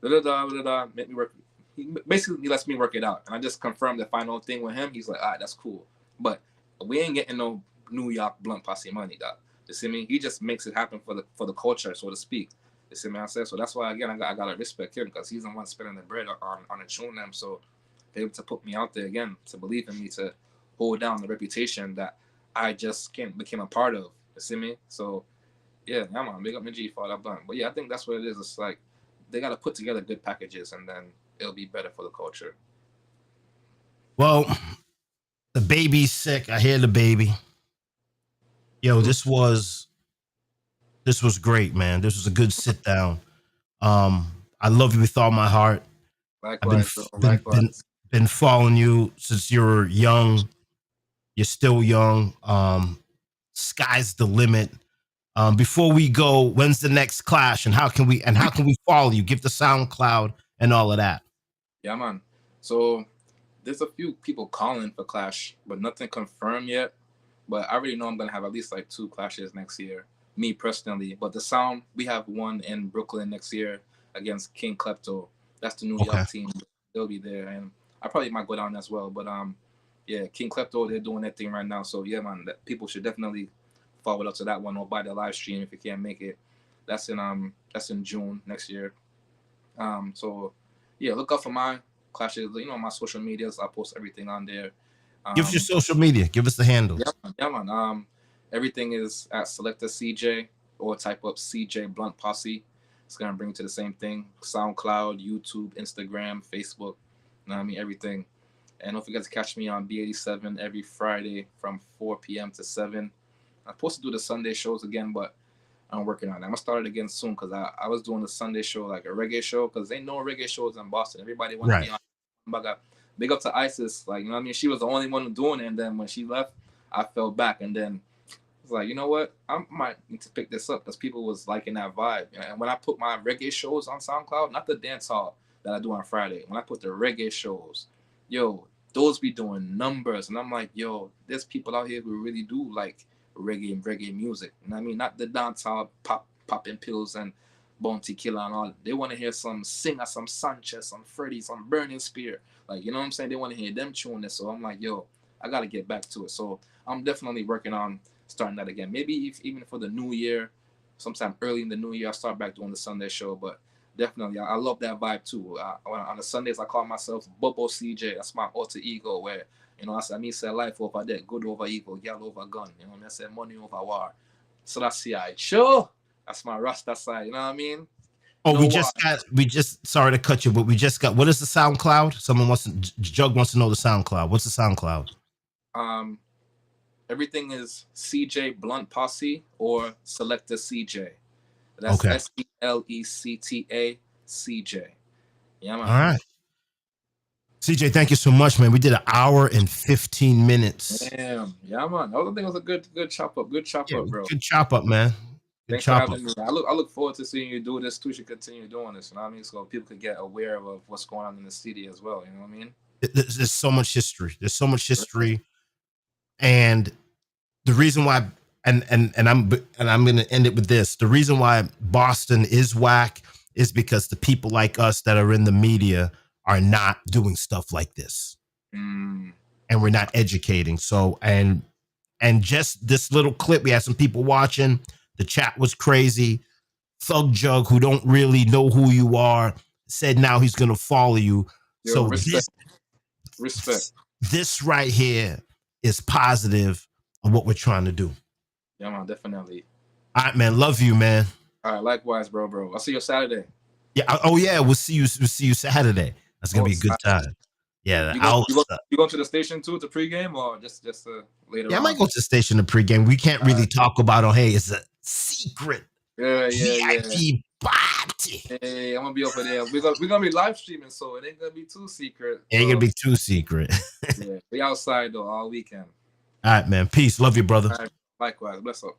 make me work. He basically lets me work it out, and I just confirm the final thing with him. He's like, all right, that's cool. But we ain't getting no New York Blunt Posse money, dog. You see me? He just makes it happen for the culture, so to speak. You see me? I said so. That's why again I gotta respect him, because he's the one spending the bread on a tune them. So they able to put me out there again, to believe in me, to hold down the reputation that I just became a part of. You see me? So yeah, man, big up my G for that Blunt. But yeah, I think that's what it is. It's like they gotta put together good packages, and then it'll be better for the culture. Well, the baby's sick. I hear the baby. Yo, this was great, man. This was a good sit down. I love you with all my heart. Likewise, been following you since you were young. You're still young. Sky's the limit. Before we go, when's the next clash, and how can we follow you? Give the SoundCloud and all of that. Yeah, man. So there's a few people calling for clash, but nothing confirmed yet. But I already know I'm gonna have at least like 2 clashes next year, me personally. But the sound, we have one in Brooklyn next year against King Klepto. That's the New York team. They'll be there, and I probably might go down as well. But yeah, King Klepto, they're doing that thing right now. So yeah, man, people should definitely forward up to that one or buy the live stream if you can't make it. That's in June next year. So yeah, look out for my clashes. You know, my social medias, I post everything on there. Give us your social media. Give us the handles. Yeah, man. Everything is at Selecta CJ, or type up CJ Blunt Posse. It's gonna bring you to the same thing. SoundCloud, YouTube, Instagram, Facebook. You know what I mean? Everything. And don't forget to catch me on B87 every Friday from 4 p.m. to 7. I'm supposed to do the Sunday shows again, but I'm working on it. I'm gonna start it again soon, because I was doing the Sunday show like a reggae show, because ain't no reggae shows in Boston. Everybody wants to be on. Big up to Isis, like, you know what I mean? She was the only one doing it, and then when she left, I fell back, and then I was like, you know what? I might need to pick this up, because people was liking that vibe. And when I put my reggae shows on SoundCloud, not the dance hall that I do on Friday, when I put the reggae shows, yo, those be doing numbers, and I'm like, yo, there's people out here who really do like reggae music. You know what I mean? Not the dancehall popping pills and Bounty Killer and all. They want to hear some Singer, some Sanchez, some Freddie, some Burning Spear. Like, you know what I'm saying? They want to hear them tune this. So I'm like, yo, I got to get back to it. So I'm definitely working on starting that again. Maybe even for the new year, sometime early in the new year, I'll start back doing the Sunday show. But definitely, I love that vibe too. On the Sundays, I call myself Bobo CJ. That's my alter ego, where, you know, I mean, say life over there, good over evil, girl over gun. You know what I mean? I say money over war. So that's the sure. That's my Rasta side. You know what I mean? Oh, sorry to cut you, but we just got, what is the SoundCloud? Jug wants to know the SoundCloud. What's the SoundCloud? Everything is CJ Blunt Posse or Selecta CJ. That's SELECTA CJ. Yeah, man. All right. CJ, thank you so much, man. We did 1 hour and 15 minutes. Damn. Yeah, man. I think it was a good chop up. Good chop up, bro. Good chop up, man. Thanks for having me. I look forward to seeing you do this too. You should continue doing this. You know what I mean? So people could get aware of what's going on in the city as well. You know what I mean? There's so much history. And the reason why, and I'm going to end it with this. The reason why Boston is whack is because the people like us that are in the media are not doing stuff like this. Mm. And we're not educating. So, and just this little clip, we had some people watching. The chat was crazy. Thug Jug, who don't really know who you are, said now he's going to follow you. Yo, so respect. This right here is positive on what we're trying to do. Yeah, man, definitely. All right, man. Love you, man. All right, likewise, bro. I'll see you Saturday. Yeah. Oh, yeah. We'll see you Saturday. That's gonna be a good time. Yeah. You go to the station too to pregame or just later? Yeah, I might go to the station to pregame. We can't really talk about. Oh, hey, it's a secret. VIP party. Hey, I'm gonna be over there. We're gonna be live streaming, so it ain't gonna be too secret. It ain't gonna be too secret. Yeah, we outside though all weekend. All right, man. Peace. Love you, brother. All right, likewise. Bless up.